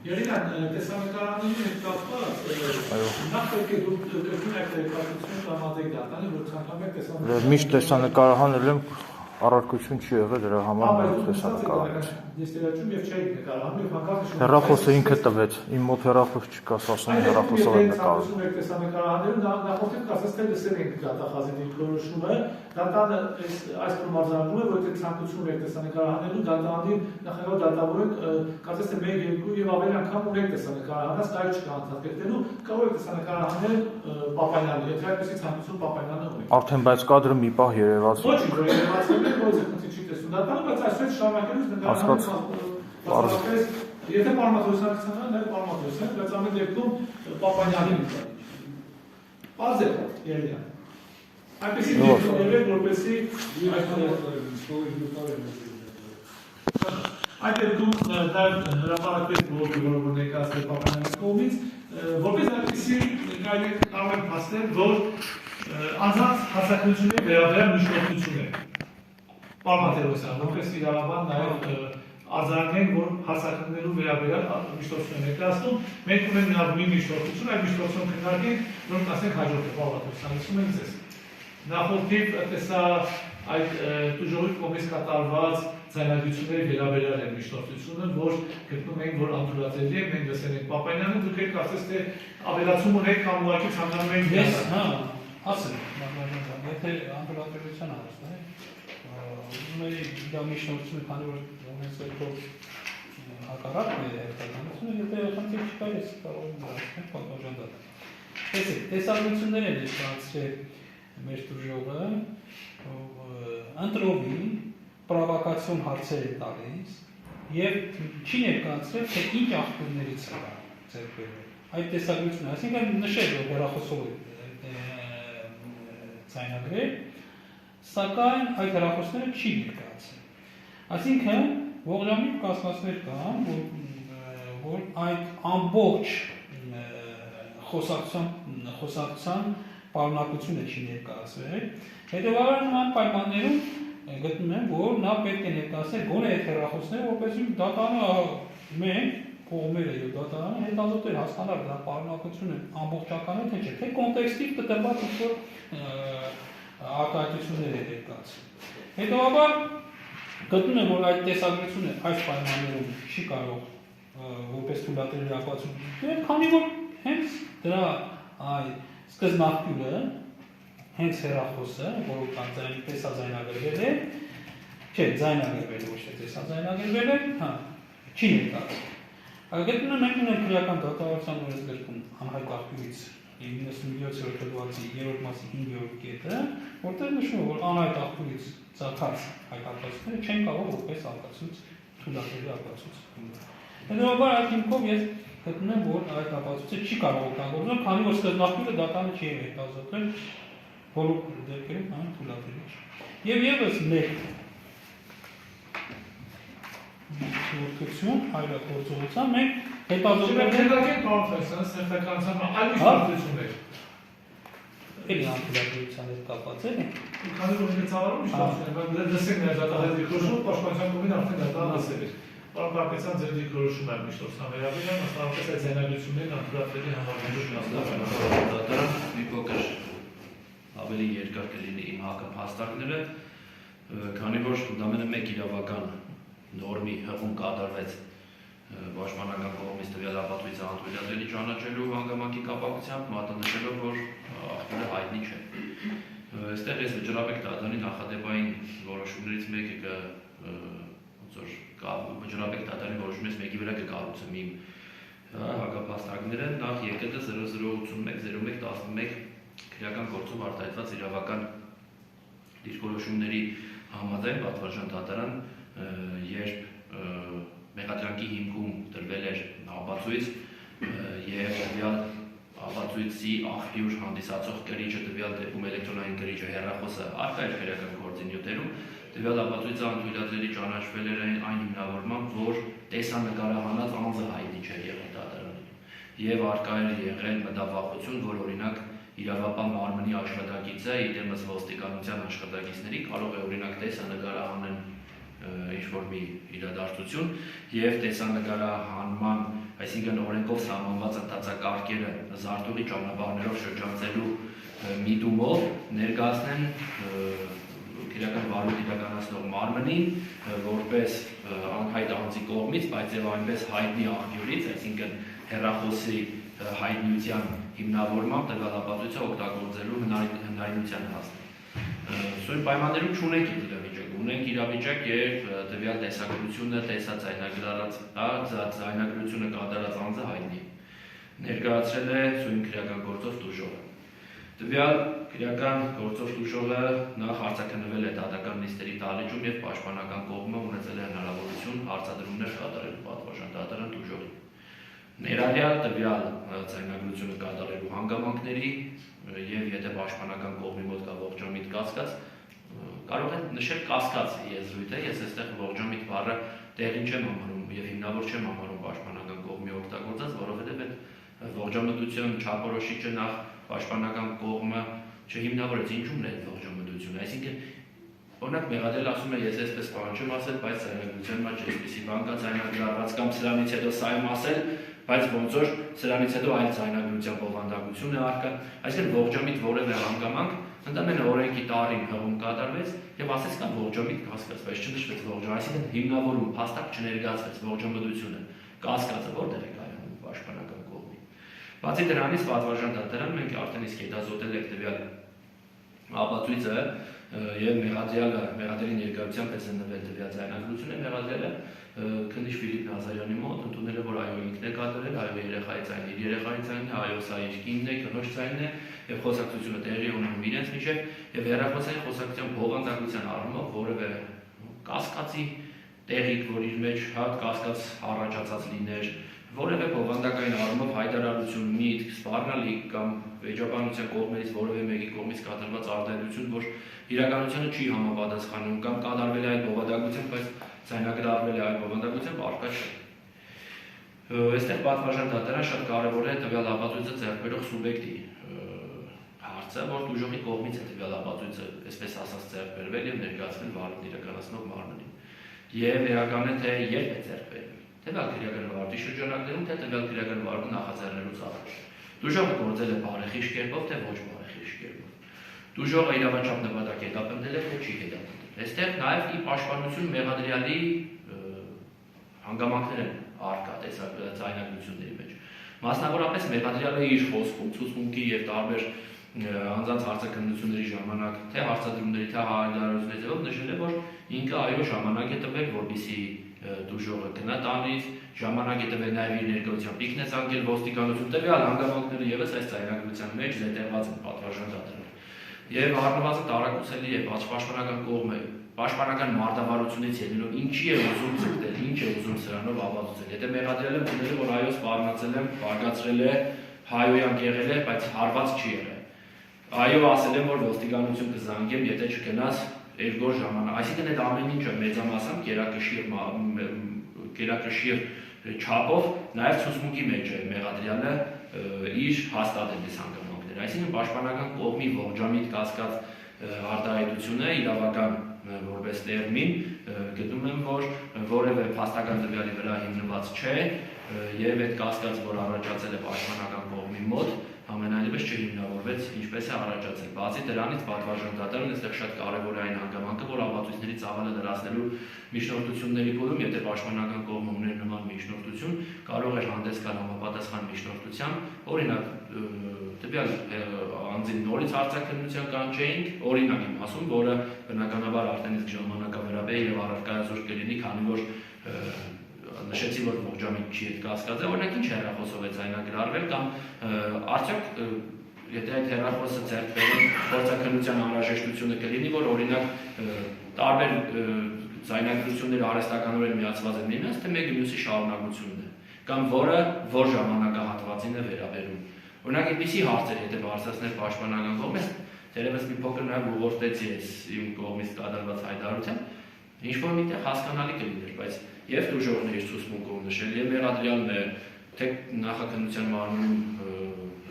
Երինան, տեսանկարանում հետ կապված, նախ պետք է դուք կրկին այդ տեղեկատվություն տրամադրեք դատանը, որ ցանկանում եք տեսանկարանը։ Միշտ տեսանկարահանել եմ, առարկություն չի եղել դրա համար տեսանկարահանել։ Ես դերաչում եւ չէի նկարահանում, եւ հանկարծ հեռախոսը ինքը տվեց, իմ մոտ հեռախոս չկա, ասում եմ հեռախոսով եմ նկարում։ Եթե տեսանկարահանելու նախորդին կասես թե լսել ենք դատախազի դիրքորոշումը, դատանը այս կրմարձանվում է, որ եթե ցանկություն եք տեսանկարահանելու, դատանին նախելով դատավորեք, կասես թե 1-2 եւ ավելի անգամ ունեք տեսանկարահանած, դա չկա ընդհանրելու, կարող եք տեսանկարահանել Պապայանը, եթե այդպեսի ցանկություն Պապայանը ունեք։ Արդեն բայց կադրը մի պահ երևաց։ Ոչ, երևացել է, ոչ չի տեսնում դատանը, բայց այսպես շարունակելուց նկարահանած եթե պարմատոսնակցանա, նաև պարմատոսն, բայց ամեն դեպքում Պապանյանին նկարիչ։ Պարզ է, Երևան։ Այնպեսի դեպքեր, որպեսզի այդ դեպքում դա հրապարակվեց որ ներկայացնել Պապանյանի կողմից, որպես այնպեսի կարելի է փաստել, որ անձանց հասարակությունների վերաբերյալ միշտոցություն է։ Պարմատերոսյան, որպես իրավաբան նաև արձանագրենք, որ հասարակություններու վերաբերյալ միշտոցություն է ներկայացնում, մենք ունենք նաև մի միշտոցություն, այդ միշտոցությունը քննարկենք, որ ասենք հաջորդ պարմատերոսյան, ասում ենք ձեզ։ Նախորդիվ տեսա այդ տուժողի կողմից կատարված ձայնագրությունների վերաբերյալ են միշտոցությունը, որ գտնում ենք, որ անդրադելի է, մենք լսել ենք Պապանյանը, դուք եք կարծես թե ավելացում ունեք կամ ուղղակի ցանկանում եք ասեմ, եթե անդրադելության հարցն է, ուզում էի դա միշտոցությունը, քանի որ ունեցել հակառակն է հետագանությունը, եթե խնդիր չկա, ես կարող եմ դարձնել պատմաժանդատ։ Տեսեք, տեսագրություններ են ներկայացրել մեր տուժողը, ընտրովի պրովոկացիոն հարցեր է տալիս եւ չի ներկայացրել, թե ինչ աղբյուրներից է ձեռք բերվել։ Այդ տեսագրությունը, այսինքն նշել, որ հեռախոսով ձայնագրել, սակայն այդ հեռախոսները չի ներկայացրել։ Այսինքն ողջամիտ կասկածներ կան, որ այդ ամբողջ խոսակցության պարունակությունը չի ներկայացվել, հետևաբար նման պայմաններում գտնում եմ, որ նա պետք է ներկայացնել գոնե այդ հեռախոսները, որպեսզի դատանը մենք կողմերը եւ դատարանը հետազոտել հասկանալ դրա պարունակությունը ամբողջական է թե չէ, թե կոնտեքստի կտրված ինչ-որ արտահայտություններ է ներկայացնում։ Հետևաբար գտնում եմ, որ այդ տեսագրությունը այս պայմաններում չի կարող որպես թույլատրելի ապացույց, քանի որ հենց դրա սկզբնաղբյուրը հենց հեռախոսը, որը տեսաձայնագրվել է, չէ, ձայնագրվել ոչ թե տեսաձայնագրվել է, չի ներկայացել։ Գտնում ենք ունենք քրեական դատավարության օրենսգրքում անհայտ աղբյուրից 97-րդ հոդվածի 3-րդ մասի 5-րդ կետը, որտեղ նշվում է, որ անհայտ աղբյուրից ծագած հայտարարությունները չեն կարող որպես արկածույց թույլատրելի արկածույց ընդունել։ Հետևաբար այդ հիմքով ես գտնում եմ, որ այդ ապացույցը չի կարող օգտագործել, քանի որ սկզբնաղբյուրը դատարանը չի հետազոտել բոլոր դեպքերում թույլատրելի չի։ Եվ ևս մեկ գործողություն, հայրագործողության մենք հետազոտել ենք սերտականության այլ միշտոցություններ։ Էլի անթույլատրության հետ կապված է։ Քանի որ ծավալում միշտոցություն, բայց լսենք մեր դատահարի դիրքորոշումը, պաշտպանության կողմին արդեն դատարանը ասել էր։ Պարոն Պապեցյան, ձեր դիրքորոշումը է միշտոցության վերաբերյալ, մասնավորապես այդ ձայնագրություններն անթույլատրելի համարվելու դատարան մի փոքր ավելի երկար կլինի իմ հակափաստարկները, քանի որ ընդամենը մեկ իրավական նորմի հղում կատարվեց պաշտպանական կողմից տվյալ ապացույցը անթույլատրելի ճանաչելու հանգամանքի կապակցությամբ, մատնանշելով, որ աղբյուրը հայտնի չէ։ Այստեղ ես վճռաբեկ դատարանի նախադեպային որոշումներից մեկը վճռաբեկ դատարանի որոշումից մեկի վրա կկառուցեմ իմ հակափաստարկները, նախ ԵԿՏ 0081-0111 քրեական գործով արտահայտված իրավական դիրքորոշումների համաձայն պատվարժան դատարան, երբ մեղադրանքի հիմքում տրվել էր ապացույց եւ տվյալ ապացույցի աղբյուր հանդիսացող կրիչը, տվյալ դեպքում էլեկտրոնային կրիչը, հեռախոսը առկա էր քրեական գործի նյութերում, տվյալ ապացույցը անթույլատրելի ճանաչվել էր այն հիմնավորմամբ, որ տեսանկարահանած անձը հայտնի չէր եղել դատարանին եւ առկա էր եղել մտավախություն, որ օրինակ իրավապահ մարմնի աշխատակիցը իդեմս ոստիկանության աշխատակիցների կարող է օրինակ տեսանկարահանեն ինչ-որ մի իրադարձություն եւ տեսանկարահանման այսինքն օրենքով սահմանված ընթացակարգերը զարտուղի ճանապարհներով շրջանցելու միտումով ներկայացնեն քրեական վարույթ իրականացնող մարմնին որպես անհայտ անձի կողմից, բայց եւ այնպես հայտնի աղբյուրից, այսինքն հեռախոսի հայտնիության հիմնավորմամբ տվյալ ապացույցը օգտագործելու հնարավորության հասնել։ Սույն պայմաններում չունենք իրավիճակ, ունենք իրավիճակ, երբ տվյալ տեսագրությունը ձայնագրությունը կատարած անձը հայտնի է։ Ներկայացրել է սույն քրեական գործով տուժողը։ Տվյալ քրեական գործով տուժողը նախ արձագանվել է դատական նիստերի դահլիճում եւ պաշտպանական կողմը ունեցել է հնարավորություն հարցադրումներ կատարելու պատվարժան դատարան տուժողին։ Ներառյալ տվյալ ձայնագրությունը կատարելու հանգամանքների եւ եթե պաշտպանական կողմի մոտ կա ողջամիտ կասկած, կարող է նշել կասկած եզրույթը, ես այստեղ ողջամիտ բառը տեղին չեմ համարում եւ հիմնավոր չեմ համարում պաշտպանական կողմի օգտագործած, որովհետեւ այդ ողջամտություն չափորոշիչը նախ պաշտպանական կողմը չհիմնավորեց, ինչու՞մն է այդ ողջամտությունը, այսինքն օրինակ մեղադրել ասում է ես այսպես բան չեմ ասել, բայց ձայնագրության մեջ այսպեսի բան կա ձայնագրված կամ սրանից հետո սա եմ ասել, բայց ոնց որ սրանից հետո այլ ձայնագրության բովանդակություն է առկա, այսինքն ողջամիտ որևէ հանգամանք ընդամենը օրենքի տարին հղում կատարվեց եւ ասես կա ողջամիտ կասկած, բայց չնշվեց ողջամ, այսինքն հիմնավորում փաստակ չներկայացվեց ողջամտությունը, կասկածը որտեղ է կայանում պաշտպանական կողմի։ Բացի դրանից պատվարժան դատարան մենք արդեն իսկ հետազոտել ենք տվյալ ապացույցը եւ մեղադրյալի ներկայությամբ է զննվել տվյալ ձայնագրությունը, մեղադրյալը քննիչ Ֆիլիպ Նազարյանի մոտ ընդունել է, որ այո ինքն է կատարել, այո երեխայի ձայնն իր երեխայի ձայնն է, այո սա իր կինն է, կնոջ ձայնն է եւ խոսակցությունը տեղի ունենում իրենց միջեւ եւ հեռախոսային խոսակցության բովանդակության առումով որևէ կասկածի տեղիք, որ իր մեջ կասկած առաջացած լիներ, որևէ բովանդակային առումով հայտարարություն, միտք, սպառնալիք կամ վեճաբանության կողմերից որևէ մեկի կողմից կատարված արտահայտություն, որ իրականությանը չի համապատասխանում կամ կատարվել է այդ բովանդակությամբ, բայց ձայնագրարվել է այդ բովանդակությամբ առկա չէ։ Այստեղ պատվարժան դատարան շատ կարևոր է տվյալ ապացույցը ձեռք բերող սուբյեկտի հարցը, որ տուժողի կողմից է տվյալ ապացույցը, այսպես ասած, ձեռք բերվել եւ ներկայացվել վարույթ իրականացնող մարմնին։ Եվ էական է, թե երբ է ձեռք բերվել։ Տվյալ քրեական վարույթի շրջանակներում, թե տվյալ քրեական վարույթը նախաձեռնելուց առաջ։ Տուժողը գործել է բարեխիղճ կերպով, թե ոչ բարեխիղճ կերպով։ Տուժողը իրավաչափ նպատակ հետապնդել է, թե չի հետապնդել։ Այստեղ նաև ի պաշտպանություն մեղադրյալի հանգամանքներ են առկա ձայնագրությունների մեջ։ Մասնավորապես մեղադրյալը իր խոսքում, ցուցմունքի եւ տարբեր անձանց հարցաքննությունների ժամանակ, թե հարցադրումների, թե հայտարարությունների ձևով նշել է, որ ինքը այո ժամանակ է տվել, որպեսզի տուժողը գնա տանից, ժամանակ է տվել նաև իր ներկայությամբ ինքն է ցանկել ոստիկանություն, տվյալ հանգամանքները եւս այս ձայնագրության մեջ զետեղված են պատվարժան դատարանում։ Եվ առնվազն տարակուսելի է պաշտպանական կողմը պաշտպանական մարտավարությունից ելնելով ինչի է ուզում ցկտել, ինչ է ուզում սրանով ապացուցել։ Եթե մեղադրել եմ, դիտել որ այո սպառնացել եմ, բարգացրել է, հայոյանք եղել է, բայց հարված չի եղել։ Այո ասել եմ, որ ոստիկանություն կզանգեմ, եթե չգնաս երկու ժամանակ։ Այսինքն այդ ամեն ինչը մեծամասամբ կերակշիռ չափով նաև ցուցմունքի մեջ է մեղադրյալը իր հաստատել այս հանգամանքները։ Այսինքն պաշտպանական կողմի ողջամիտ կասկած արտահայտությունը իրավական որպես տերմին գտնում եմ, որ որևէ փաստական տվյալի վրա հիմնված չէ եւ այդ կասկածը, որ առաջացել է պաշտպանական կողմի մոտ, ամենայնիվս չհիմնավորվեց ինչպես է առաջացել։ Բացի դրանից պատվարժան դատարանը այստեղ շատ կարևոր է այն հանգամանքը, որ ապացույցների ծավալը լրացնելու միջնորդությունների փուլում, եթե պաշտպանական կողմը ուներ նման միջնորդություն, կարող էր հանդես գալ համապատասխան միջնորդությամբ, օրինակ տվյալ անձին նորից հարցաքննության կանչեինք, օրինակ եմ ասում, որը բնականաբար արդեն իսկ ժամանակավերապե եւ առարկայազորժ կլինի, քանի որ նշեցի, որ ողջամիտ չի այդ կասկածը, օրինակ ինչ հեռախոսով է ձայնագրարվել կամ արդյոք եթե այդ հեռախոսը ձեռք բերեն գործաքննության անհրաժեշտությունը կլինի, որ օրինակ տարբեր ձայնագրությունները արհեստականորեն միացված են միմյանց, թե մեկը մյուսի շարունակությունն է կամ որը որ ժամանակահատվածին է վերաբերում։ Օրինակ այդպիսի հարցեր եթե բարձրացնել պաշտպանական կողմից, դերևս մի փոքր նաև ուղղորդեցի այս իմ կողմից կատարված հայտարարությամբ, ինչ որ միտեղ հասկանալի կլիներ, բայց եւ տուժողների ցուցմունքով նշել եւ մեղադրյալն է թե նախաքննության մարմնում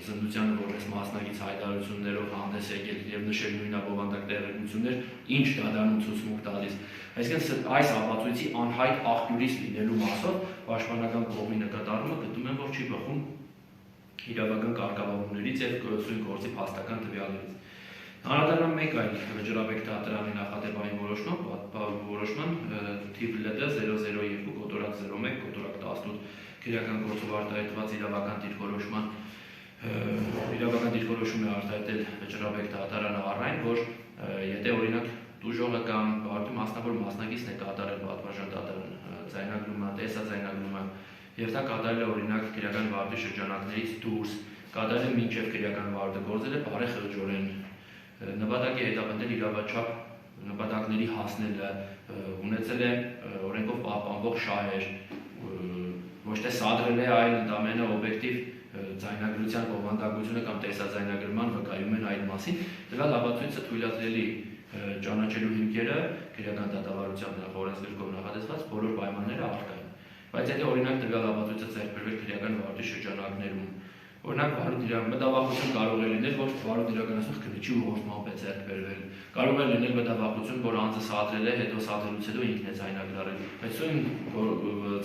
զնդությանը որպես մասնագից հայտարարություններով հանդես եկել եւ նշել նույնաբովանդակ տեղեկություններ, ինչ դադարում ցուցմունք տալիս։ Այսինքն այս ապացույցի անհայտ աղբյուրից լինելու մասով պաշտպանական կողմի նկատառումը գտնում չի բխում իրավական կարգավորումներից եւ գույսույն գործի փաստական տվյալներից։ Անդրադառնամ մեկ այլ վճռաբեկ թատրոնի նախադեպային որոշման թիվ ԼԴ 002/01/18 քրեական գործով արտահայտված իրավական դիրքորոշում է արտահայտել վճռաբեկ թատրոնը առայն, որ եթե օրինակ դուժողը կամ վարդի մասնավոր մասնակիցն է կատարել պատվարժան թատրոն ձայնագրումը, տեսաձայնագրումը եւ դա կատարել է օրինակ քրեական վարդի շրջանակներից դուրս, կատարել է մինչեւ քրեական վարդը գործել է բարեխղճորեն նպատակի հետապնդել իրավաչափ նպատակների հասնելը, ունեցել է օրենքով պահպանվող շահեր, ոչ թե սադրել է, այլ ընդամենը օբյեկտիվ ձայնագրության բովանդակությունը կամ տեսաձայնագրման վկայում են այդ մասին, տվյալ ապացույցը թույլատրելի ճանաչելու հիմքերը քրեական դատավարությամբ օրենսգրքով նախատեսված բոլոր պայմանները առկա են։ Բայց եթե օրինակ տվյալ ապացույցը ձեռք բերվել քրեական վարդի շրջանակներում, օրինակ մտավախություն կարող է լինել, որ վարույթ իրականացնող քննիչի ուղղորդմամբ է ձեռք բերվել, կարող է լինել մտավախություն, որ անձը սադրել է, հետո սադրելուց հետո ինքն է ձայնագրարել, բայց սույն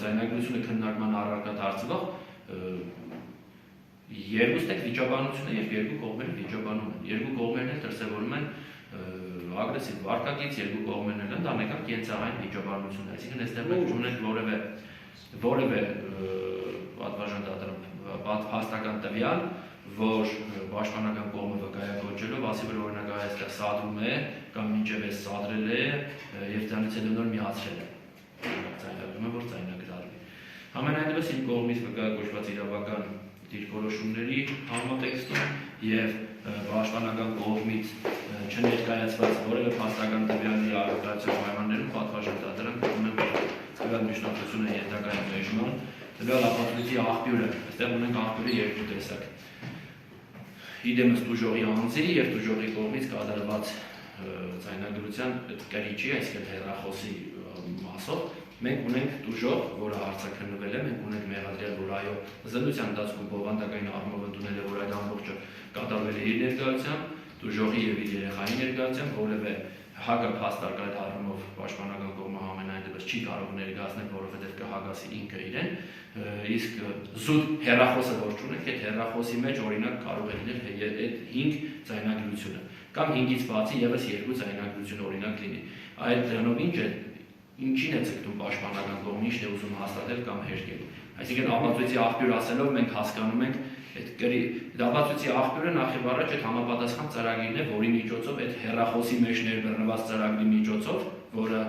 ձայնագրությունը քննարկման առարկա դարձվող երկուստ է վիճաբանությունը եւ երկու կողմերը վիճաբանում են։ Երկու կողմերն էլ դրսևորում են ագրեսիվ վարկագիծ, երկու կողմերն էլ ընդամենը կենցաղային վիճաբանություն, այսինքն այստեղ մենք չունենք որևէ պատվարժան դատարան փաստական տվյալ, որ պաշտպանական կողմը վկայակոչելով, ասի որ օրինակ այստեղ սադրում է կամ մինչև է սադրել է եւ դրանից հետո նոր միացրել է։ Ձայնագրումը որ ձայնագրարվի։ Համենայնդեպս իմ կողմից վկայակոչված իրավական դիրքորոշումների համատեքստում եւ պաշտպանական կողմից չներկայացված որևէ փաստական տվյալի արտադրության պայմաններում պատվարժան դատարան կրում է տվյալ միջնորդությունը ենթակայում էժման տվյալ ապացույցի աղբյուրը, այստեղ ունենք աղբյուրը երկու տեսակ։ Իդեմս դուժողի անձի եւ դուժողի կողմից կատարված ձայնագրության կրիչի, այսինքն հեռախոսի մասով, մենք ունենք դուժող, որը հարցաքննվել է, մենք ունենք մեղադրյալ, որ այո, զրույցության ընթացքում բովանդակային առումով ընդունել է, որ այդ ամբողջը կատարվել է իր ներկայությամբ, դուժողի եւ իր երեխայի ներկայությամբ, որևէ հակափաստարկ այդ առումով պաշտպանական կողմը համենայնդեպս չի կարող ներկայացնել, որովհետև կհագասի ինքը իրեն, իսկ զուտ հեռախոսը որ չունենք, այդ հեռախոսի մեջ օրինակ կարող է լինել այդ 5 ձայնագրությունը կամ 5-ից բացի եւս 2 ձայնագրություն օրինակ լինի։ Այդ դրանով ինչին է ցկտում պաշտպանական կողմը, ինչն է ուզում հաստատել կամ հերկել։ Այսինքն ապացույցի աղբյուր ասելով մենք հասկանում ենք այդ ապացույցի աղբյուրը նախ եւ առաջ այդ համապատասխան ծրագիրն է, որի միջոցով այդ հեռախոսի մեջ ներբեռնված ծրագրի միջոցով, որը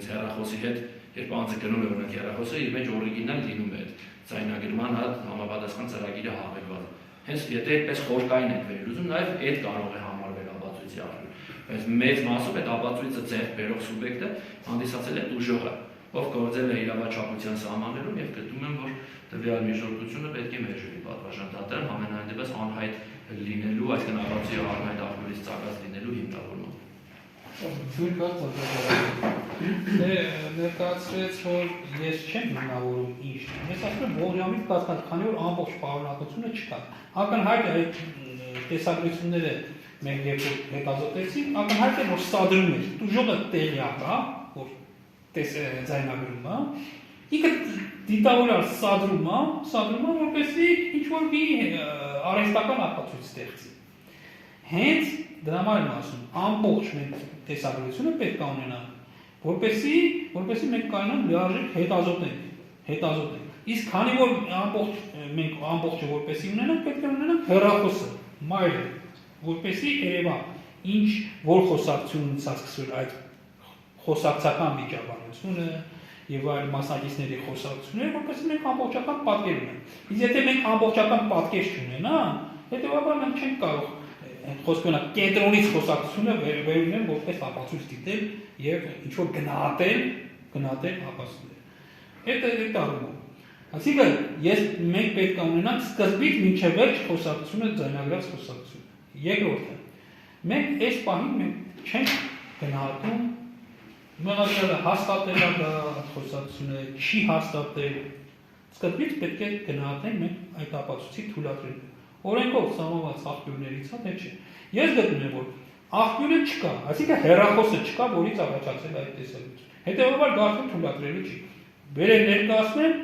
հեռախոսի հետ երբ անձը գնում է օրինակ հեռախոսը, իր մեջ օրիգինալ լինում է այդ ձայնագրման համապատասխան ծրագիրը հավելված։ Հենց եթե այդպես խորքային եք վերել ուզում, նաեւ այդ կարող է համարվել ապացույցի աղբյուր։ Բայց մեծ մասով այդ ապացույցը ձեռք բերող սուբյեկտը հանդիսացել է դուժողը, ով գործել է իրավաչափության սահմաններում եւ գտնում եմ, որ տվյալ միջնորդությունը պետք է մերժվի պատվարժան դատարան ամենայնդեպս անհայտ լինելու, այսինքն ապացույցի անհայտ աղբյուրից ծագած լինելու հիմնավորմամբ։ Ներկայացրեց, որ ես չեմ հիմնավորում ինչ։ Ես ասում եմ ողջամիտ կասկած, քանի որ ամբողջ պարունակությունը չկա։ Ակնհայտ է այդ տեսագրությունները մենք երբ հետազոտեցինք, ակնհայտ է որ սադրում է, դուժողը տեղյակ է, որ ձայնագրումը, ինքը դիտավորյալ սադրում է, որպեսզի ինչ-որ մի արհեստական ապացույց ստեղծի։ Հենց դրա համար եմ ասում, ամբողջ մենք տեսագրությունը պետք է ունենանք, որպեսզի մենք կարողանանք լիարժեք հետազոտենք։ Իսկ քանի որ մենք ամբողջը որպեսզի ունենանք, պետք է ունենանք հեռախոսը, մայրը, որպեսզի երևա ինչ որ խոսակցությունից սկսվել այդ խոսակցական վիճաբանությունը եւ այլ մասնակիցների խոսակցությունները, որպեսզի մենք ամբողջական պատկեր ունենանք։ Իսկ եթե մենք ամբողջական պատկեր չունենանք, հետեւաբար մենք չենք կարող խոսքոնա կենտրոնից խոսակցությունը վերունել որպես ապացույց դիտել եւ ինչ որ գնահատել ապացույցները։ Այդ առումով։ Այսինքն մենք պետք է ունենանք սկզբից մինչև վերջ խոսակցությունը ձայնագրած խոսակցությունը։ Երկրորդը, մենք այս պահին չենք գնահատում մեղադրյալը հաստատել է դա խոսակցությունը, չի հաստատել։ Սկզբից պետք է գնահատենք մենք այդ ապացույցի թույլատրելը։ Օրենքով սահմանված աղբյուրներից է, թե չէ։ Ես գտնում եմ, որ աղբյուրը չկա, այսինքն հեռախոսը չկա, որից առաջացել այդ տեսակետը։ Հետևաբար գաղտնի թույլատրելը չի։ Վերել ներկայացնեն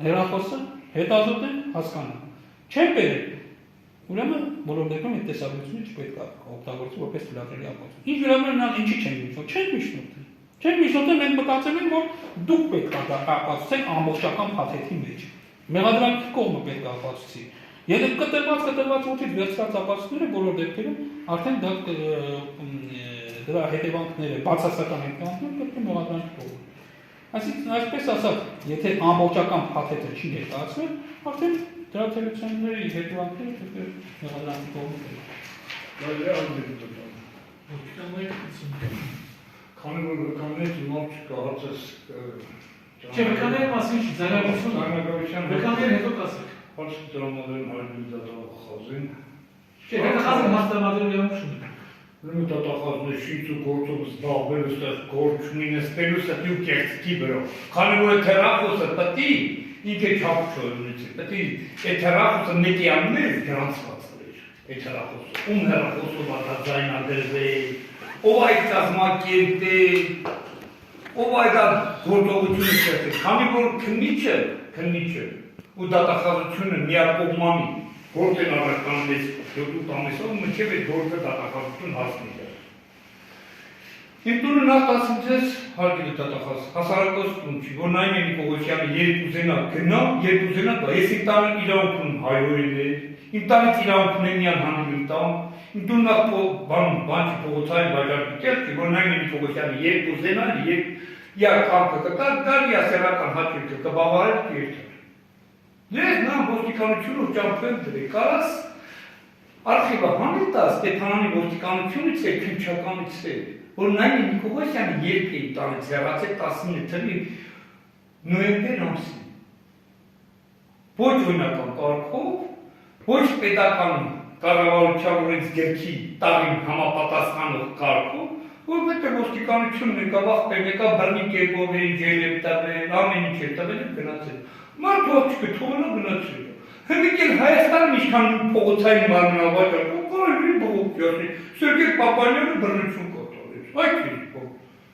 հեռախոսը հետազոտ է, հասկանում։ Չեն բերել։ Ուրեմն բոլոր դեպքում այդ տեսակցությունը չպետք է օգտագործել որպես թույլատրելի ապացույց։ Ինչ վերաբերում ինչի չեն միջնորդել, չեն միջնորդել։ Չեն միջնորդել, մենք մտածել ենք, որ դուք պետք է դա ապացուցեք ամբողջական փաթեթի մեջ։ Մեղադրանքի կողմը պետք է ապացուցի։ Եթե կտրված ոչից վերցված ապացույցները բոլոր դեպքերում արդեն դա դրա հետևանքները, բացասական հետևանքները պետք է մեղադրանքի կողմը։ Այսինքն այսպես ասած, եթե ամբողջական փաթեթը չի ներկայացվել, արդեն դրա թերությունների հետևանքները պետք է մեղադրանքի կողմը լինեն։ Քանի որ վկանների մոտ չկա հացես Չէ, վկաների մասին չի, ձայնագրության վկաների հետո կասեք։ Հաց տրամադրեն հայտնի դատախազին։ Չէ, դատախազը մասնամատերով եղում չունի։ Ուրեմն դատախազն է շիծ ու գործով զբաղվել ստեղ գործ չունին ստելուս է դու կերտքի վրա։ Քանի որ թերախոսը պետք ինքը չափ չունեցի։ Պետք է այդ թերախոսը մեկի ամներ գրանցված էր։ Այդ թերախոսը ում հերախոսով ադա ձայնագրվել, ով այդ կազմակերպել, ով այդ գործողությունը ստեղծել։ Քանի որ քննիչը ու դատախազությունը միակողմանի գործ են առաջանալիս 7 ամիսով մինչև այդ գործը դատախազություն հասնի։ Իմ տունը նախ ասում ես հարգելի դատախազ, հասարակոս տուն չի, որ նայում եմ Պողոսյանը երբ ուզենա գնա, երբ ուզենա գա։ Ես իմ տանը իրավունք ունեմ հայրորիներ, իմ տանից իրավունք ունեմ միան հանիմ տան, իմ տուն նախ բան չի Պողոսյանի վայրարկի կերպ, որ նայում եմ Պողոսյանը երբ ուզենա, երբ յա կամքը կտա, գար յա սերական հաճույքը կբավարար կերտը։ Ես նա ոստիկանությունը ճամփել դրի, կարաս արխիվը հանել տա Ստեփանանի ոստիկանությունից է, քնչականից է, որ նայում եմ Պողոսյանը երբ էի տանից հեռացել 19 թվականի նոյեմբեր ամսին։ Ոչ օրինական կարգով, ոչ պետական կառավարության օրենսգրքի տարին համապատասխանող կարգով, որովհետև ոստիկանությունն եկավ աղբեր, եկավ բռնի կերպով էին ջել եմ տվել, ամեն ինչ է տվել եմ գնացել։ Մարդ ողջքը թողնա գնացել։ Հենց էլ Հայաստանում ինչքան փողոցային մարմնավաճառ կողմի բողոքյանի Սերգեյ Պապանյանը բռնություն կատարեց։ Այդ է։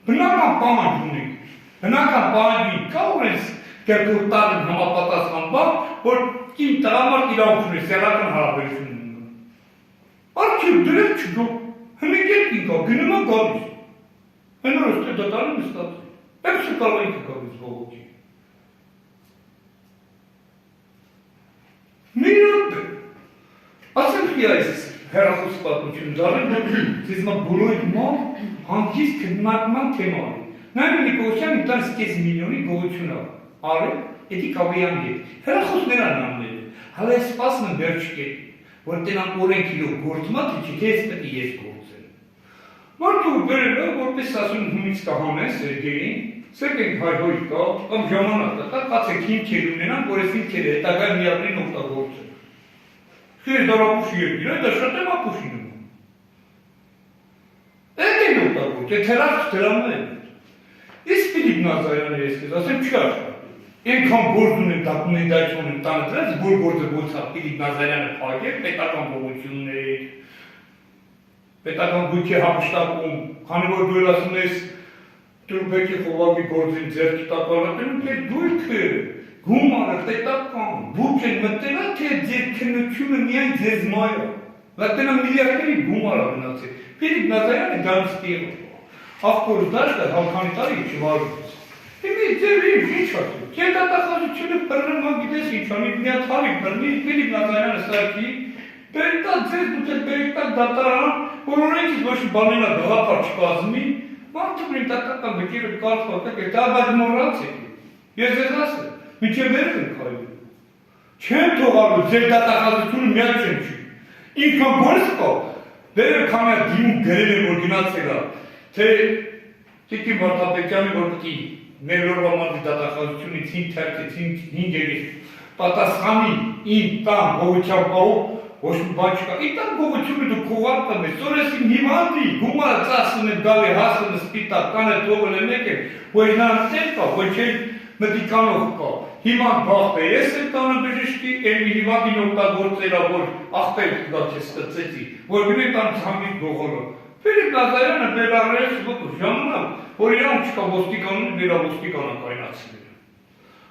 Բնական պահանջ ունենք։ Բնական պահանջի կա օրենս կերպով տարին համապատասխան բան, որ կին տղամարդ իրավունք ունի սեռական հարաբերություն ունի։ Արքիվ դրել չգո։ Հենց էլ ինքա գնում է գալիս։ Հենց դե դատարանը նստած։ Եք կարող եք գալիս բողոքի։ Միրոտ ասենք ես հերախոս պատմություն դառնալ դες մա բոլորի մոտ հանգիստ քննարկման թեմա է։ Նայում եք Պողոսյանի 10 միլիոնի գողություն արել, էդի կավիան է։ Հերախոս նրան ամնել։ Հələ սպասում եմ վերջ կետ, որ տենան օրենքիով գործմա թե չի, թե պետք է ես գործել։ Մարդու բերել է, որպես ասում հումից կահանեն Սերգեյին, Սերգեյն հայհոյ կա, կամ ժամանակ կա, կացեք հիմքեր ունենան, որ ես հիմքերը հետագայ միավորին օգտագործել։ Քեզ դարապուշ երկիր է, դա շատ եմ ապուշին եմ։ Այդ են օգտագործել, թերախ դրամն է։ Ես Ֆիլիպ Նազարյանը ես կեզ, ասեմ չի աշխատել։ Ենքան գործ ունեմ դակումենտացիոն եմ տանը դրած, որ գործը գործա Ֆիլիպ Նազարյանը փակել, պետական բողություններ, պետական գույքի հապշտակում, քանի որ դու ասում ես Տրուբեկի խողովակի գործին ձեռքի տակալատում, թե գույքը, գումարը, պետական, բուջեն մտելա, թե ձեր քննությունը միայն ձեզ մայա, լատենա միլիարդների գումարը գնացել, Ֆիլիպ Նազարյանը դանց տիղը, աղբորը դաշտը հալքանի տարի չվարուց, հիմի ձեր ինչ ասում, ձեր դատախազությունը բռնման գիտես ինչ անի, միա թարի բռնի, Ֆիլիպ Նազարյանը սարքի, բերիտա ձեզ դուք բերիտա դատարան, որ օրենքից ոչ բանենա գաղապար չկազմի, մարդը ունի տակական բկերը կարծվատակ է, դա բայց մորած է, ես ես ասել, մինչև վերդ են կայլում, չեն թողալու, ձեր դատախազությունը միակ չեն չի, ինքան գործ կա, դերը քամյա դիմում գրել է, որ գնացել է, թե Տիկի Վարդապետյանի, որ պտի ներորվա մարդի դատախազությունից հին թերքից հին գերիս, պատասխանի իմ տան գողության պարով, ոչ մի բան չկա, իտան գողությունը դու կողարկամ ես, որ ես իմ հիվանդի, գումարը ծասն է գալի, հասն է սպիտակ, կանը թողել է մեկ է, որ նրան տեր կա, որ չեն մտիկանով կա, հիվանդ բաղթ է, ես եմ տանը բժշկի, էլ մի հիվանդին օգտագործելա, որ աղբեր կգա չես կծեցի, որ գնի տան ծամիտ գողորը, Ֆիլիպ Նազարյանը բերարել է ժամանակ, որ իրան չկա ոստիկանունի վերավոստիկանը կայնացնել։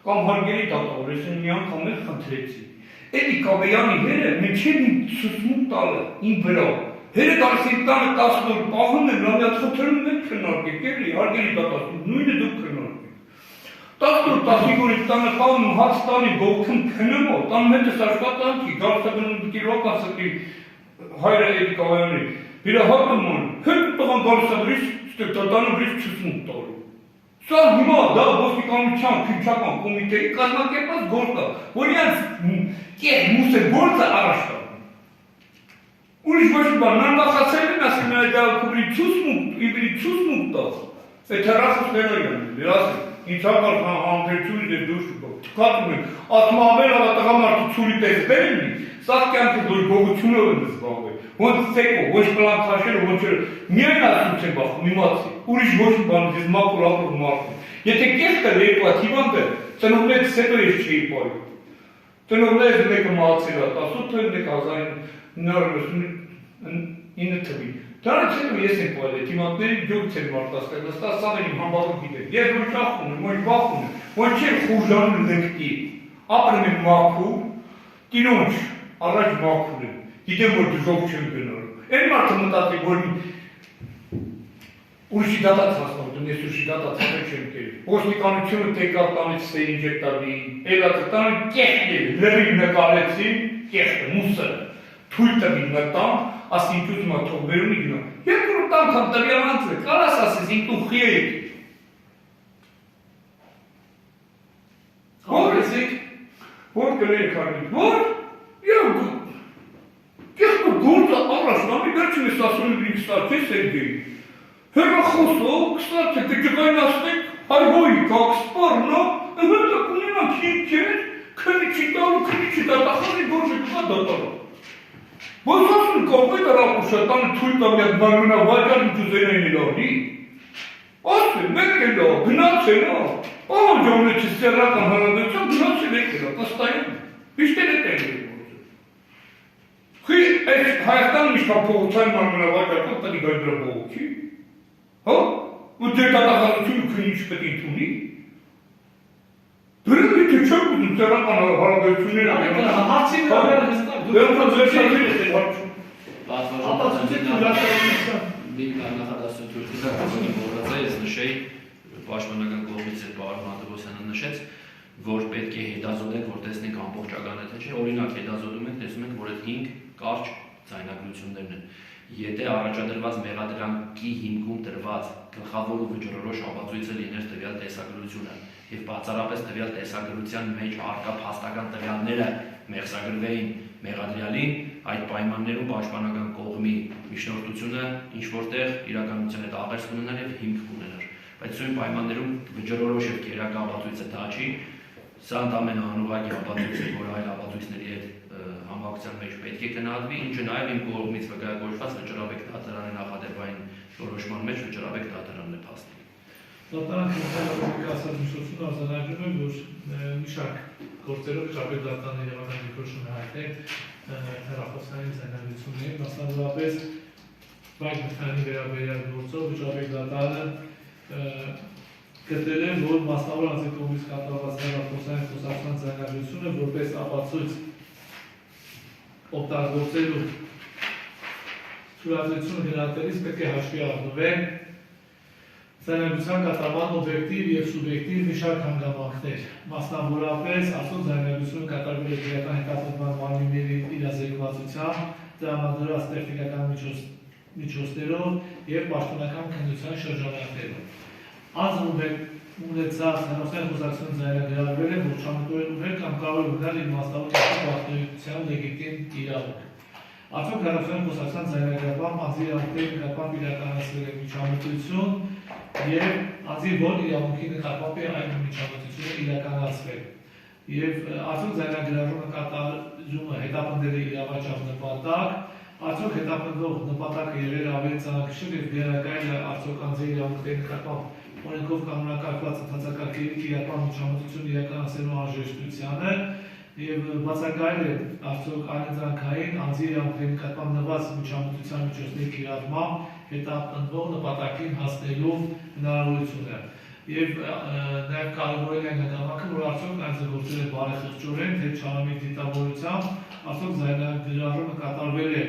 կամ հարգելի դատավոր, ես մի անգամ էլ խնդրեցի։ Էդի Կավեյանի հերը մինչև ցուցմունք տալը իմ վրա։ Հերը գալիս իմ տանը 10 օր պահում եմ, լավ միած խնդրում եմ քննարկեք, էլի հարգելի դատավոր, նույնը դուք քննարկեք։ 10 օր 15 օր տանը պահում հաց տանի բողոքում քնում ո, տանում հետս աշխատանքի, գալիս է գնում գիրվական սրտի հայրը Էդի Կավեյանի։ Վիրահատում են, հետ տղան գալիս է դրից, տանը դրից ցուցմունք տալու։ Սա հիմա դա ոստիկանության քննչական կոմիտեի կազմակերպած գործ է, որ իրենց մուսը գործը առաջ տա։ Ուրիշ ոչ մի բան, նամբախացել են, ասում են դա կբրի ցուցմունք տա։ Այդ հեռախոսները են, ասում, ինձ համար համբերություն դե դուշ թքատում են, ասում ամեն ավա տղամարդու ցուրի պես բերին, սա կյանքը որ գողությունով են զբաղվել։ Ոնց ցեկո, ոչ պլան քաշել, ոչ միայն ասում չեն բախում, իմացի։ Ուրիշ ոչ մի բան դες մակուր ապրող մարդ։ Եթե կերտը երկու հիվանդը, ծնողներից հետո ես չի պարի։ Ծնողներից մեկը մահացել է 18 թվականին։ Դրանից հետո ես եմ պարել, հիվանդների ջոկց են մարդասկել, նստած սաղ եմ համբաղը գիտել։ Ես ոչ ախում եմ, ոչ բախում եմ, ոչ չեմ խուժանում լկտի։ Ապրեմ եմ մաքու, տիրոնջ առաջ մաքուն եմ, գիտեմ որ դժող չեմ գնալու։ Այն մարդը մտածի, որ ուրիշի դատած հասնորդում, ես ուրիշի դատած չեմ կերել։ Ոստիկանությունը տեկավ տանից սերինջեր տալի, էլացը տանը կեղտ էր, լրին նկարեցին, կեղտը, մուսը, թույլ տվին մտան, ասին ճուզմա թող վերունի գնա։ Երկրորդ անգամ տվյալ անձը, կարաս ասես, ինք ու խի եք։ Որ կրեք արիք, որ, կեղտը գործը առաջ, նամի վերջին ես ասում եմ ինք ստարդ ես Սերգեի։ Հեռախոսով, կստացեք, կջղայնացնեք, հայհոյի կակ սպարնա, հըտակ ունենանք հիմքեր, քնիչի տալու, քնիչի դատախազի գործը կա դատարա։ Բայց ասում կողմի դարապուշատանը թույլ տամ յատ մարմնա վայկան ուջուզենային իլավնի։ Ասում, մեկ է լավ, գնաց է լավ, ահանջանեցի սերական հարադեցան, գնաց է մեկ է լավ, կստայում, իշտեր է տենգր գործը։ Խի, այս Հայաստան միշտան փողոցային մարմնա վայկան տանի գայդրա բողոքի։ Հա, ու ձեր դատախազությունը քնիչ պետք է ընդունի։ Դրանք եթե չեք ուզում սերական հարաբերությունները հարցին վերաբերյալ հստակ մի նախադասություն թույլ մոռացա ես նշեի պաշտպանական կողմից էլ պարոն Մատոոսյանը նշեց, որ պետք է հետազոտենք, որ տեսնենք ամբողջականը թե չէ, օրինակ հետազոտում ենք, տեսնում ենք, որ այդ 5 կարճ ձայնագրություններն են։ Եթե առաջադրված մեղադրանքի հիմքում տրված գլխավոր ու վճռորոշ ապացույցը լիներ տվյալ տեսագրությունը եւ բացառապես տվյալ տեսագրության մեջ առկա փաստական տվյալները մեղսագրվեին մեղադրյալին, այդ պայմաններում պաշտպանական կողմի միջնորդությունը ինչ որտեղ իրականության հետ աղերս կունենար եւ հիմք կունենար։ Բայց սույն պայմաններում վճռորոշ եւ գերակա ապացույցը դա չի, սա ընդամենը անուղղակի ապացույց է, որ այլ ապացույցների հետ համակցության մեջ պետք է գնահատվի, ինչը նաև իմ կողմից վկայակոչված վճռաբեկ դատարանի նախադեպային որոշման մեջ վճռաբեկ դատարանն է փաստի։ Դատարան կասացությունը արձանագրում է, որ մի շարք գործերով վճռաբեկ դատարանի իրավական դիրքորոշում է հայտնել հեռախոսային ձայնագրություններին, մասնավորապես Վայր Մխիթարյանի վերաբերյալ գործով վճռաբեկ դատարանը գտել է, որ մասնավոր անձի կողմից կատարված հեռախոսային խոսակցության ձայնագրությունը որպես ապացույց օգտագործելու թույլատվությունը գնահատելիս պետք է հաշվի առնվեն ձայնագրության կատարման օբյեկտիվ եւ սուբյեկտիվ մի շարք հանգամանքներ, մասնավորապես արդյոք ձայնագրությունը կատարվել է քրեական հետապնդման մարմինների իրազեկվածությամբ, տրամադրված տեխնիկական միջոցներով եւ պաշտոնական քննության շրջանակներում։ Անձը ունեցած հեռախոսային խոսակցություն ձայնագրավել է ոչամտորեն կամ կարող ունենալ իմաստավոր արտահայտության լեգիտիմ իրավունք։ Արդյոք հեռախոսային խոսակցության ձայնագրման անձի իրավունքների նկատմամբ իրականացվել է միջամտություն եւ անձի որ իրավունքի նկատմամբ է այն միջամտությունը իրականացվել։ Եվ արդյոք ձայնագրումը կատարումը հետապնդել է իրավաչափ նպատակ, արդյոք հետապնդող նպատակը եղել ավելի ծանրակշիռ եւ գերակայել է արդյոք անձի իրավունքների նկատմամբ օրենքով կանոնակարգված ընդհանրակարգերի իրական միջամտություն իրականացնելու անհրաժեշտությանը եւ բացակայել է արդյոք անընտրանքային անձի իրավունքների նկատմամբ նվազ միջամտության միջոցների կիրառմամբ հետապնդվող նպատակին հասնելու հնարավորությունը։ Եվ նաև կարևոր է այն նկատմունքը, որ արդյոք անձնագործել է բարեխղճորեն, թե չարամիտ դիտավորությամբ, արդյոք ձայնագրառումը կատարվել է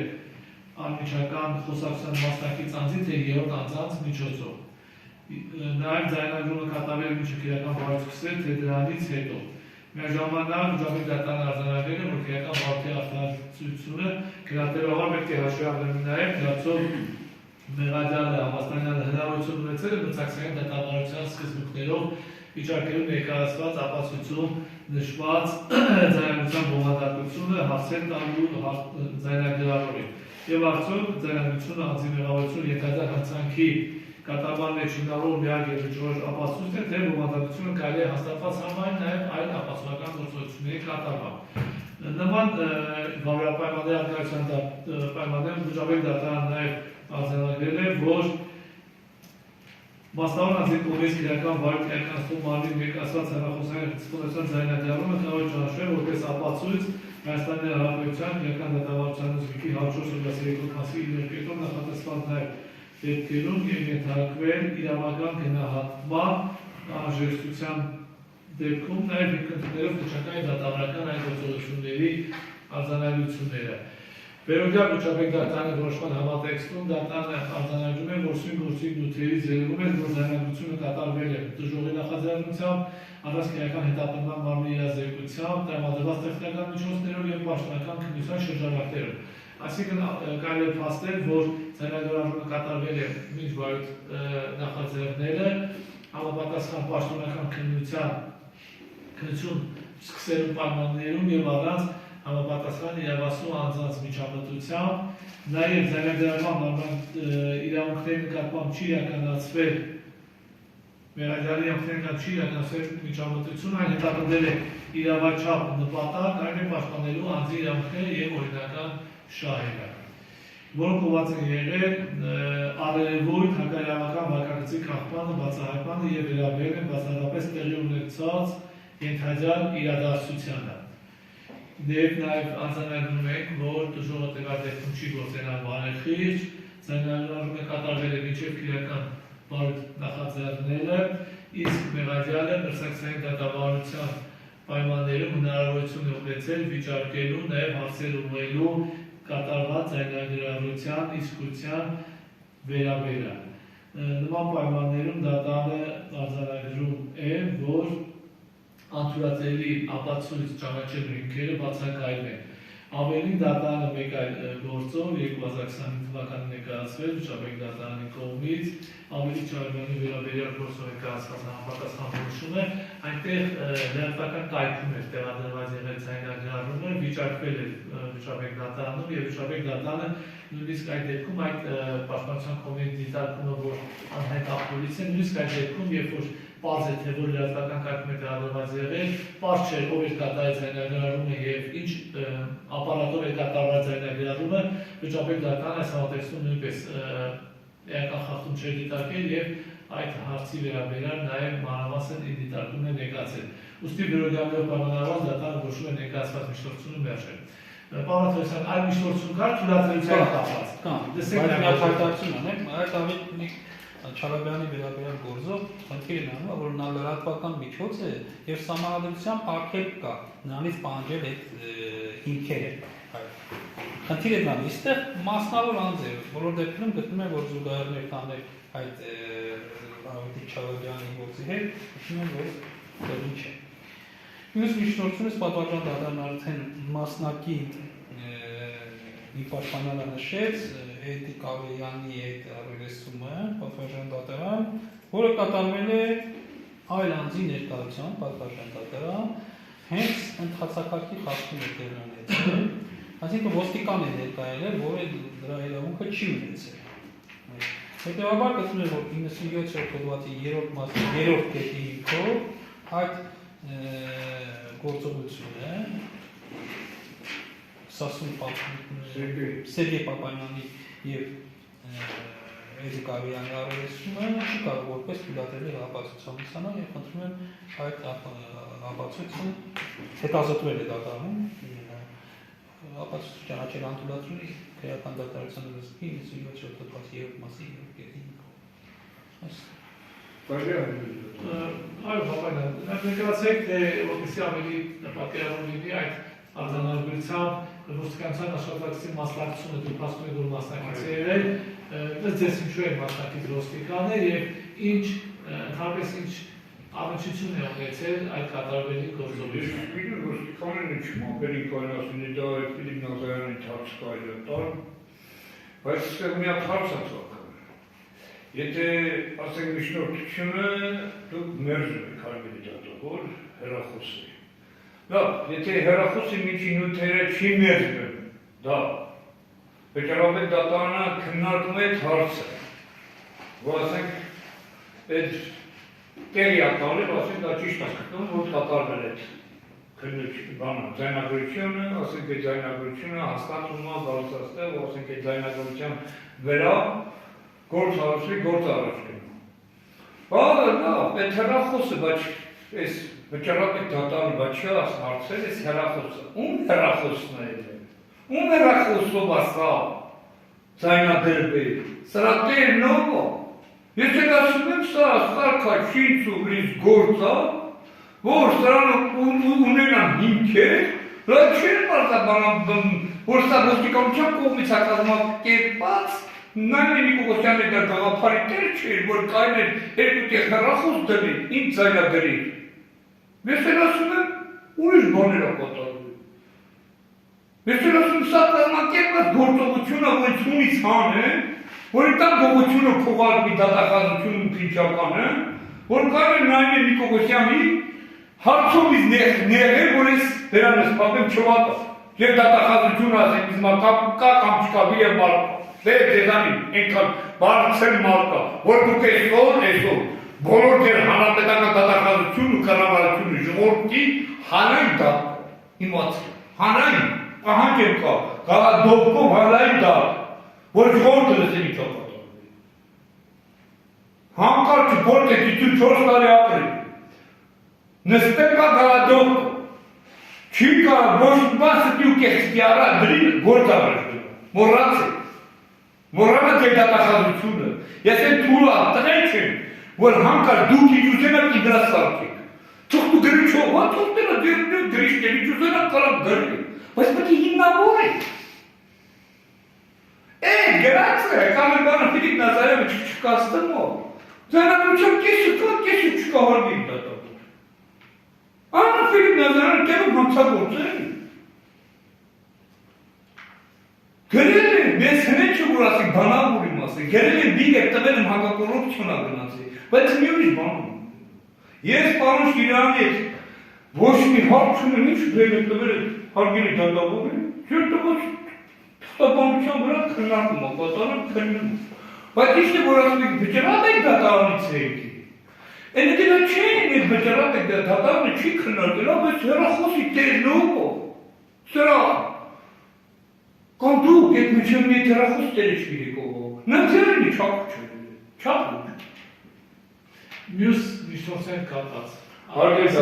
անմիջական խոսակցության մասնակից անձի, թե երրորդ անձանց միջոցով։ Նաև ձայնագրումը կատարվել է մինչև քրեական բարեփոխումները, թե դրանից հետո։ Միաժամանակ ուժաբեկ դատարանը արձանագրել է, որ քրեական բարդի արտահայտությունը քրեատերողը պետք է հաշվի առնի նաև դրացով մեղադյանը համաստանյանը հնարավորություն ունեցել է մրցակցային դատավարության սկզբունքներով վիճարկելու ներկայացված ապացույցում նշված ձայնագրության բովանդակությունը հասցեն տալու ձայնագրավորին։ Եվ արդյոք ձայնագրությունը անձի մեղավորություն ենթադրյալ հանցանքի կատարման մեջ հիմնավոր միակ եւ վճռող ապացույցն է, թե բովանդակությունը կարելի է հաստատված համարել նաև այլ ապացուցական գործողությունների կատարմամբ։ Նման վավերապայմանների արտադրության պայմաններում ուժաբեկ դատարանը նաև արձանագրել է, որ մասնավոր անձի կողմից քրեական վարույթ իրականացնող մարմնի ներկայացված հեռախոսային խցիկության ձայնագրառումը կարող է ճանաչվել որպես ապացույց Հայաստանի Հանրապետության քրեական դատավարության ուսումնքի 142 մասի ներկայացող նախատեսված նաև դեպքերում եւ ենթարկվել իրավական գնահատման անհրաժեշտության դեպքում նաև հիմքընտրելով քրեական դատավարական այլ գործողությունների արձանագրությունները։ Վերօրյա ուժաբեկ դատարանի որոշման համատեքստում դատարանը արձանագրում է, որ սույն գործի նյութերից երևում է, որ ձայնագրությունը կատարվել է դժողի նախաձեռնությամբ, առանց քրեական հետապնդման մարմնի իրազեկությամբ, տրամադրված տեխնիկական միջոցներով եւ պաշտոնական քննության շրջանակներով։ Այսինքն կարելի է փաստել, որ ձայնագրառումը կատարվել է մինչ վարույթ նախաձեռնելը, համապատասխան պաշտոնական քննություն սկսելու պայմաններում եւ առանց համապատասխան իրավասու անձանց միջամտությամբ, նաև ձայնագրառման իրավունքների նկատմամբ չի իրականացվել մեղադյալի իրավունքների չի իրականացվել միջամտություն, այն հետապնդել է իրավաչափ նպատակ, այն է պաշտպանելու անձի իրավունքները եւ օրինական շահերը, որոնք ուղղված են եղել առերևույթ հակաիրավական վարքագծի կանխմանը, բացահայտմանը եւ վերաբերել են բացառապես տեղի ունեցած ենթադրյալ իրադարձությանը։ Դեպ նաև արձանագրում ենք, որ դժողը տվյալ դեպքում չի գործենալ բարեխիղճ, ձայնագրառումը կատարվել է մինչև քրեական բարույթ նախաձեռնելը, իսկ մեղադյալը մրցակցային դատավարության պայմաններում հնարավորություն է ունեցել վիճարկելու նաև հարցեր ուղղելու կատարված ձայնագրառության իսկության վերաբերյալ։ Նման պայմաններում դատարանը արձանագրում է, որ անթույլատրելի ապացույց ճանաչելու հիմքերը բացակայում են։ Ավելին դատարանը մեկ այլ գործով 2025 թվականին ներկայացվել ուժաբեկ դատարանի կողմից ավելի ճարմանի վերաբերյալ գործով ներկայացված համապատասխան որոշում է, այնտեղ լրատվական կայքում էր տեղադրված եղել ձայնագրառումը, վիճարկվել էր ուժաբեկ դատարանում եւ ուժաբեկ դատարանը նույնիսկ այդ դեպքում այդ պաշտպանության կողմից դիտարկումը, որ անհայտ աղբյուրից է, նույնիսկ այդ դեպքում, երբ որ պարզ է, թե որ լրատվական կայքում է տեղադրված եղել, պարզ չէր, ով էր կատարել ձայնագրառումը եւ ինչ ապարատով է կատարված ձայնագրառումը, վիճաբեկ դատարանը այս համատեքստում նույնպես էական խախտում չէր դիտարկել եւ այդ հարցի վերաբերյալ նաեւ մանրամասն դիտարկումն է ներկայացել։ Ուստի վերօրյալով պայմանավորված դատարանը որոշում է ներկայացված միջնորդությունը մերժել։ Պարոն Թովսյան, այլ միջնորդություն կար թույլատրությամբ կապված։ Կա, բայց միացայտարություն անենք, այդ ավելի Չարաբյանի վերաբերյալ գործով խնդիրն անում է, որ նա լրատվական միջոց է եւ սահմանադրությամբ արգելք կա նրանից պահանջել այդ հիմքերը։ Խնդիրը դա է, այստեղ մասնավոր անձ է, բոլոր դեպքերում գտնում են, որ զուգահեռներ տանել այդ Ահմեդի Չարաբյանի գործի հետ, գտնում են, որ դա ինչ է։ Մյուս միջնորդությունից պատվարժան դատարան արդեն մասնակի մի պաշտպանյալը նշեց Էդի Կավեյանի հետ առերեսումը, պատվարժան դատարան, որը կատարվել է այլ անձի ներկայությամբ, պատվարժան դատարան, հենց ընթացակարգի խախտում է տեղի ունեցել, այսինքն ոստիկան է ներկայացել, որը դրա իրավունքը չի ունեցել։ Հետևաբար գտնում է, որ 97 հոդվածի 3-րդ մասի 3-րդ կետի հիմքով այդ գործողությունը Սերգեյ Պապանյանի եւ Էդի Կավեյանի առերեսումը չի կարող որպես թույլատրելի ապացույց համեցնել եւ խնդրում եմ այդ ապացույցը հետազոտվել է դատարանում ապացույց ճանաչել անթույլատրելի քրեական դատարանության դեպքի 97 հոդվածի 3 մասի 3 կետի հիմքով։ Այո, բավական։ Ներկայացեք, թե որպեսզի ավելի պատկերավոր լինի այդ արձանագրությամբ ոստիկանության աշխատակցի մասնակցությունը դուք ասում եք, որ մասնակից եղել, ձեզ ինչու են մասնակից ոստիկաններ եւ ինչ ընդհանրապես ինչ առնչություն է ունեցել այդ կատարվելի գործողությունը։ Իրեն ոստիկանները չմոբիլի կայացնի դա Ֆիլիպ Նազարյանի թափսկայը տան, բայց այստեղ մի հատ հարց է ծագում։ Եթե ասենք միջնորդությունը դուք մերժում եք հարգելի դատավոր հեռախոսի։ Լավ, եթե հեռախոսի միջին նյութերը չի մերժվում, դա վճարապետ դատարանը քննարկում է հարցը, որ ասենք այդ տեղի ակալել, ասենք դա ճիշտ է գտնում, որ կատարվել է ձայնագրությունը, ասենք այդ ձայնագրությունը հաստատում է բարձրացնել, որ ասենք այդ ձայնագրության վրա գործ հարցի գործ առաջ գնում։ Բաղը լավ, այդ հեռախոսը, բայց այս վճարապետ դատարանը բայց չի հարցել այս հեռախոսը, ում հեռախոսն է եղել, ում հեռախոսով ասա ձայնագրվել, սրա տերն ով է։ Ես եք ասում եմ սա սարքաչից ու լիս գործ է, որ սրանը ունենան հիմքեր, լավ չեն պարտաբանան, որ սա ոստիկանության կողմից կազմակերպված Նայնի Նիկողոսյանի դա գաղափարի տեր չէր, որ կային էր երկու տեղ հեռախոս դրի, ինձ ձայնագրի։ Ես էլ ասում եմ, ուրիշ բաներ է կատարվում։ Ես էլ ասում սա կազմակերպված գործողությունը, որ ցունից հան է, որ դա գողությունը փողարկի դատախազությունը փիչականը, որ կային էր Նայնի Նիկողոսյանի հարցումից ներել, որ ես դրան ես պատեմ չվատա։ Եվ դատախազությունը ասենք, իզ մատապ կա կամ չկա, վիև մարդ Դե դեզանին, ենքան բարձր մարկա, որ դուք այսօր, բոլոր դեր հանրապետական դատախազություն ու կառավարությունը ժողովրդի հանային դատ, իմացի, հանային, ահանք եմ կա, գաղադովկով հանային դատ, որ ժողովրդը լսեն ինչ ապատորվի։ Հանկարծ գործ է 4 տարի ապրել, նստել կա գաղադովկով, չի կա ոչ մասը դյուք եղցի արա դրին գործ առաջդում, մորած է։ Մորանը դե դատախազությունը, ես են թուլա, տղենք եմ, որ հանկար դուք իչ ուզենակ իդրա սարքեք։ Թող դու գրի չող, հա թող դենա դերնև գրիշկել, իչ ուզենակ կարակ գրի, բայց պետք է հիմնավոր է։ Գրացը, կամ է բանը Ֆիլիպ Նազարյանը չկաստնո, ձայնագրության կեսը չկա հարգի դատավոր։ Անը Ֆիլիպ Նազարյանը տեղում հանցագործ է։ Գրել են, ես հնեն չէ որ ասի բանալ որ իմ ասի, գրել են դիգ եք տվել եմ հակակորոպցիոնա գնացի, բայց մի ուրիշ բան եմ։ Ես պարոն Շիրյանի հետ ոչ մի հարկ չունեմ, ինչ դեր եք տվել եք հարգելի դատավոր է, չէր տված թղթապանության վրա քննարկում է, կատարում քննում։ Բայց ինչ է որ ասում եք վճարապետ դատարանից եկի։ Են դրա չեն եք վճարապետ դատարանը չի քննարկել, բայց հեռախոսի տերն ով է։ Սրա Կամ դուք եք միջև մի հեռախոս տերը չգիրեք ով, նա ձերնի չապ չապ։ Մյուս միջնորդներ կատած։ Ես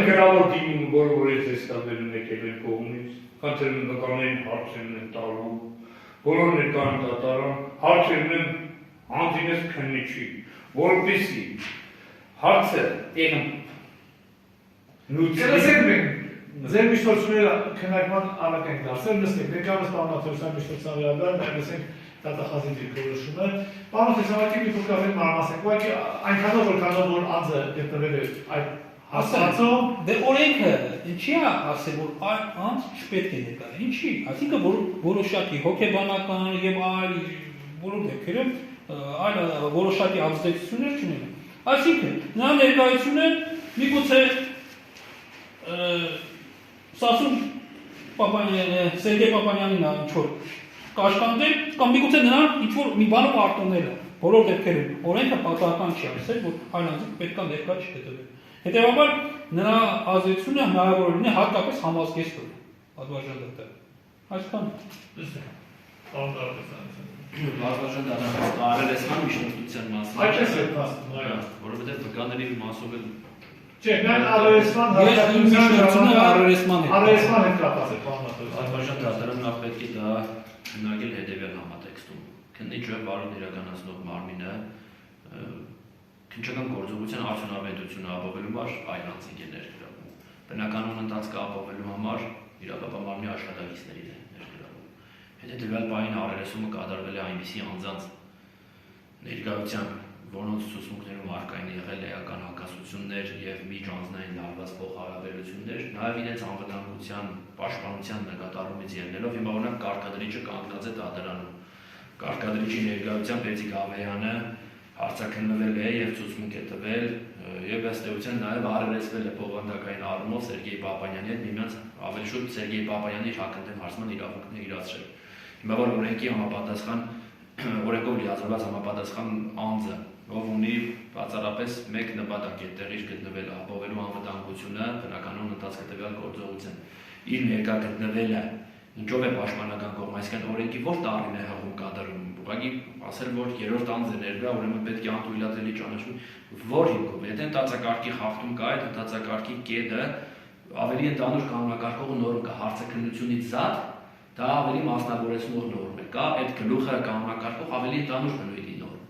գրավոր դիմում, որ ես ես տաբելում եկել են կողմից, խնդրում եմ նկարներին հարցերն են տալու, բոլորն են կան դատարան, հարցերն են անձինես քննիչի, որպեսի հարցը տեղում նույնիսկ Ձեր միջնորդները քննարկման առակ ենք դարձել, նստեք, ներկայումս պարոն Աթևոսյան միջնորդության վերաբերյալ լսենք դատախազի դիրքորոշումը։ Պարոն Աթևոսյանը մի փոքր ավելի մանրամասնենք, ուղղակի այնքանով որ անձը գտնվել է այդ հաստատում։ Դե օրենքը ինչի է ասել, որ այդ անձ չպետք է ներկա։ Ինչի՞, այսինքն որ որոշակի հոգեբանական եւ այլ բոլոր դեպքերում այլ որոշակի ազդեցություններ չունեն։ Այսինքն նա ներկայությունը միգուցե Սասուն Սերգեյ Պապանյանին ինչ-որ կաշկանդել, կամ միգուցե նրան ինչ-որ մի բանով արտոնել է, բոլոր դեպքերում, օրենքը պատահական չի ասել, որ այլ անձինք պետք է ներկա չգտնվեն։ Հետևաբար նրա ազդեցությունը հնարավոր լինի հատկապես համազգեստով, Ադվարժան դատարան։ Այսքան։ Ադվարժան դատարանը առերեսման միջնորդության մասն է։ Այդպես է փաստում, այո։ Որովհետև վկաների մասով էլ Չէ, միայն առերեսման առերեսման հետ կապված է պարոն Աթևոսյան։ Ադվարժան դատարանը նախ պետք է դա քննարկել հետևյալ համատեքստում։ Քննիչը բարոն իրականացնող մարմինը քննչական գործողության արդյունավետությունը ապահովելու համար այլ անձինք են ներգրավում։ Բնականոն ընթացքը ապահովելու համար իրավապահարանի աշխատակիցներին է ներգրավում։ Հետևյալ պահին առերեսումը կատարվել է այնպիսի անձանց ներկայությամբ, որոնց ցուցմունքներում արկային եղել էական հակասություններ եւ միջանձնային լարված փոխհարաբերություններ, նաեւ իրենց անվտանգության պաշտպանության նկատառումից ելնելով հիմա օրինակ կարգադրիչը կանգնած է դատարանում։ Կարգադրիչի ներկայությամբ Պետիկ Ավեյանը հարցաքննվել է եւ ցուցմունք է տվել եւ ըստ էության նաեւ առերեսվել է բովանդակային առումով Սերգեյ Պապանյանի հետ միմյանց ավելի շուտ Սերգեյ Պապանյանի հակընդդեմ հարցման իրավունքն է իրացրել։ Հիմա որ օրենքի համապատասխան օրենքով լիազորված համապատասխան անձը, ով ունի բացառապես մեկ նպատակ է տեղի գտնվել ապահովելու անվտանգությունը բնականոն ընթացքը տվյալ գործողության, իր ներկա գտնվելը ինչով է պաշտպանական կողմ, այսինքն օրենքի որ տարին է հղում կատարում, ուղղակի ասել որ երրորդ անձ է ներկա, ուրեմն պետք է անթույլատրելի ճանաչվի, որ հիմքով, եթե ընդհանրակարգի խախտում կա, այդ ընդհանրակարգի կետը ավելի ընդհանուր կանոնակարգող նորմ կա, հարցաքննությունից զատ դա ավելի մասնավորեցնող նորմ է, կա այդ գլուխը կանոնակարգող ավելի ընդհանուր բնույթի նորմ,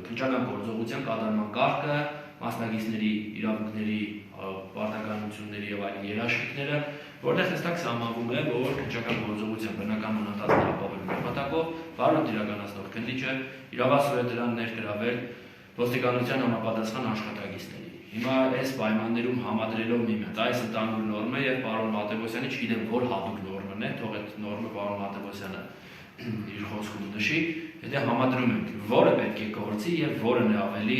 քննչական գործողության կատարման կարգը, մասնագետների իրավունքների պարտականությունների եւ այլ երաշխիքները, որտեղ հստակ սահմանվում է, որ քննչական գործողության բնականոն ընթացքը ապահովելու նպատակով վարորդ իրականացնող քննիչը իրավասու է դրան ներգրավել ոստիկանության համապատասխան աշխատակիցների։ Հիմա այս պայմաններում համադրելով միմյանց այս ընդհանուր նորմը եւ պարոն Մատեոսյանի չգիտեմ որ հատուկ նորմն է, թող այդ նորմը պարոն Մատեոսյանը իր խոսքում նշի, եթե համադրում ենք որը պետք է գործի եւ որն է ավելի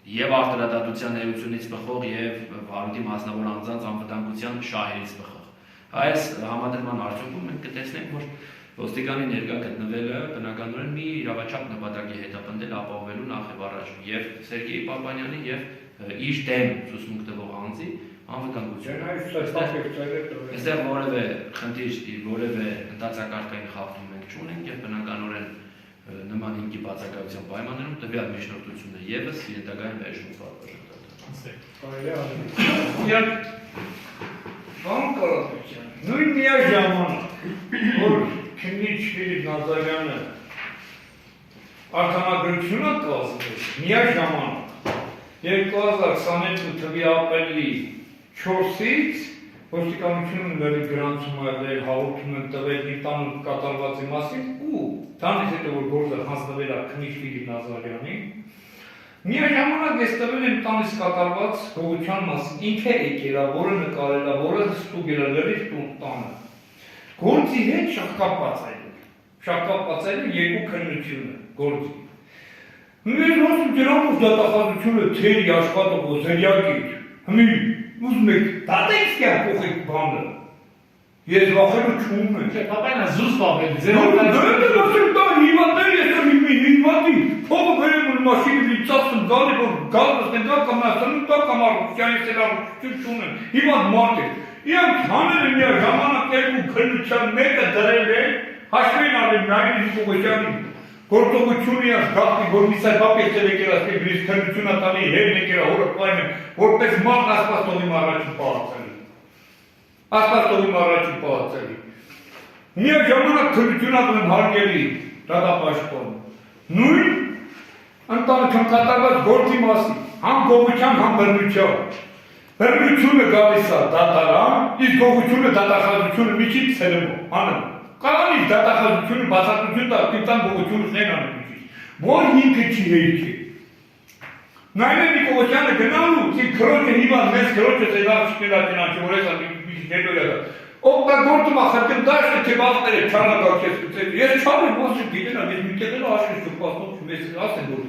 եւ արտադրատության ներությունից բխող եւ վարորդի մասնավոր անձանց անվտանգության շահերից բխող։ Այս համադրման արդյունքում մենք կտեսնենք, որ ոստիկանի ներկա գտնվելը բնականորեն մի իրավաչափ նպատակի հետապնդել ապահովելու նախ եւ առաջ եւ Սերգեյ Պապանյանի եւ իր դեմ ցուցմունք տվող անձի անվտանգությունը։ Այստեղ որևէ խնդիր, որևէ ընդհանրակարգային խախտում մենք չունենք եւ բնականորեն նման ինքի բացակայության պայմաններում տվյալ միջնորդությունը եւս հետագայում վերջում պատվաստում։ Նույն միաժամանակ, որ քննիչ Ֆիլիպ Նազարյանը արտոնագրությունը կազմեց, միաժամանակ 2022 թվականի ապրիլի 4-ից ոստիկանությունը նորից գրանցում է հաղորդում են տվել ինտանուտ կատարվածի մասին ու դրանից հետո որ գործը հանձնվել է քննիչ Ֆիլիպ Նազարյանին, միաժամանակ ես տվել եմ տանից կատարված գողության մասին, ինքը եկել է, որը նկարել է, որը ստուգել է լրիվ տանը։ Գործի հետ շահկապված այլ երկու քննությունը գործի։ Մեր ոսում դրանով դատախազությունը թերի աշխատող ոզերյակիր, հմի ուզում եք դատեք կյա կողեք բանը, ես վախելու չում եմ։ Պապայնա զուս պապել, Դրել ասել դա հիվատներ ես եմ հիվատի, փողը վերեմ ու մաշինը վիծացում գալի, որ գալս են դա կամ ասանում դա կամ առուղջան ես էլ առուղջություն չունեմ, հիվատ մարդ է։ Իրանք հանել են միա ժամանակ երկու քննության մեկը դրել է, հաշվին արել նայել Հիկոբոսյանի գործողությունը իրանք գաղթի, որ մի սայպապ եկել եկել ասպի բրիս քննությունը տանի հերն եկել հորը պայն եմ, որպես մարդ ասպաս տողիմ առաջին պահացելի։ Ասպաս տողիմ առաջին պահացելի։ Միա ժամանակ քննություն ատում հարգելի դատապաշտպան։ Նույն ընտանիքում կատարված գործի մասին, համ գողության, համ բռնության։ Բռնությունը գալիս է դատարան, իսկ գողությունը դատախազությունը միջից ցերմո, անում։ Կարանի դատախազությունը բացատրություն տա, դիտան գողությունը շնեն անում։ Որ ինքը չի հերիքի։ Նայել Նիկողոսյանը գնալու, իսկ քրոջը հիվանդ մեծ քրոջը զենավ չկենաճինանչի, որ ես մի հետո եղա։ Օգտագործում ախրտեմ դաշտը թե բաղները չարնակարգես կծել։ Ես չարեմ, ոսը գիտենամ, ես մի տեղել աշկես չպասնող չմես ասեն, որ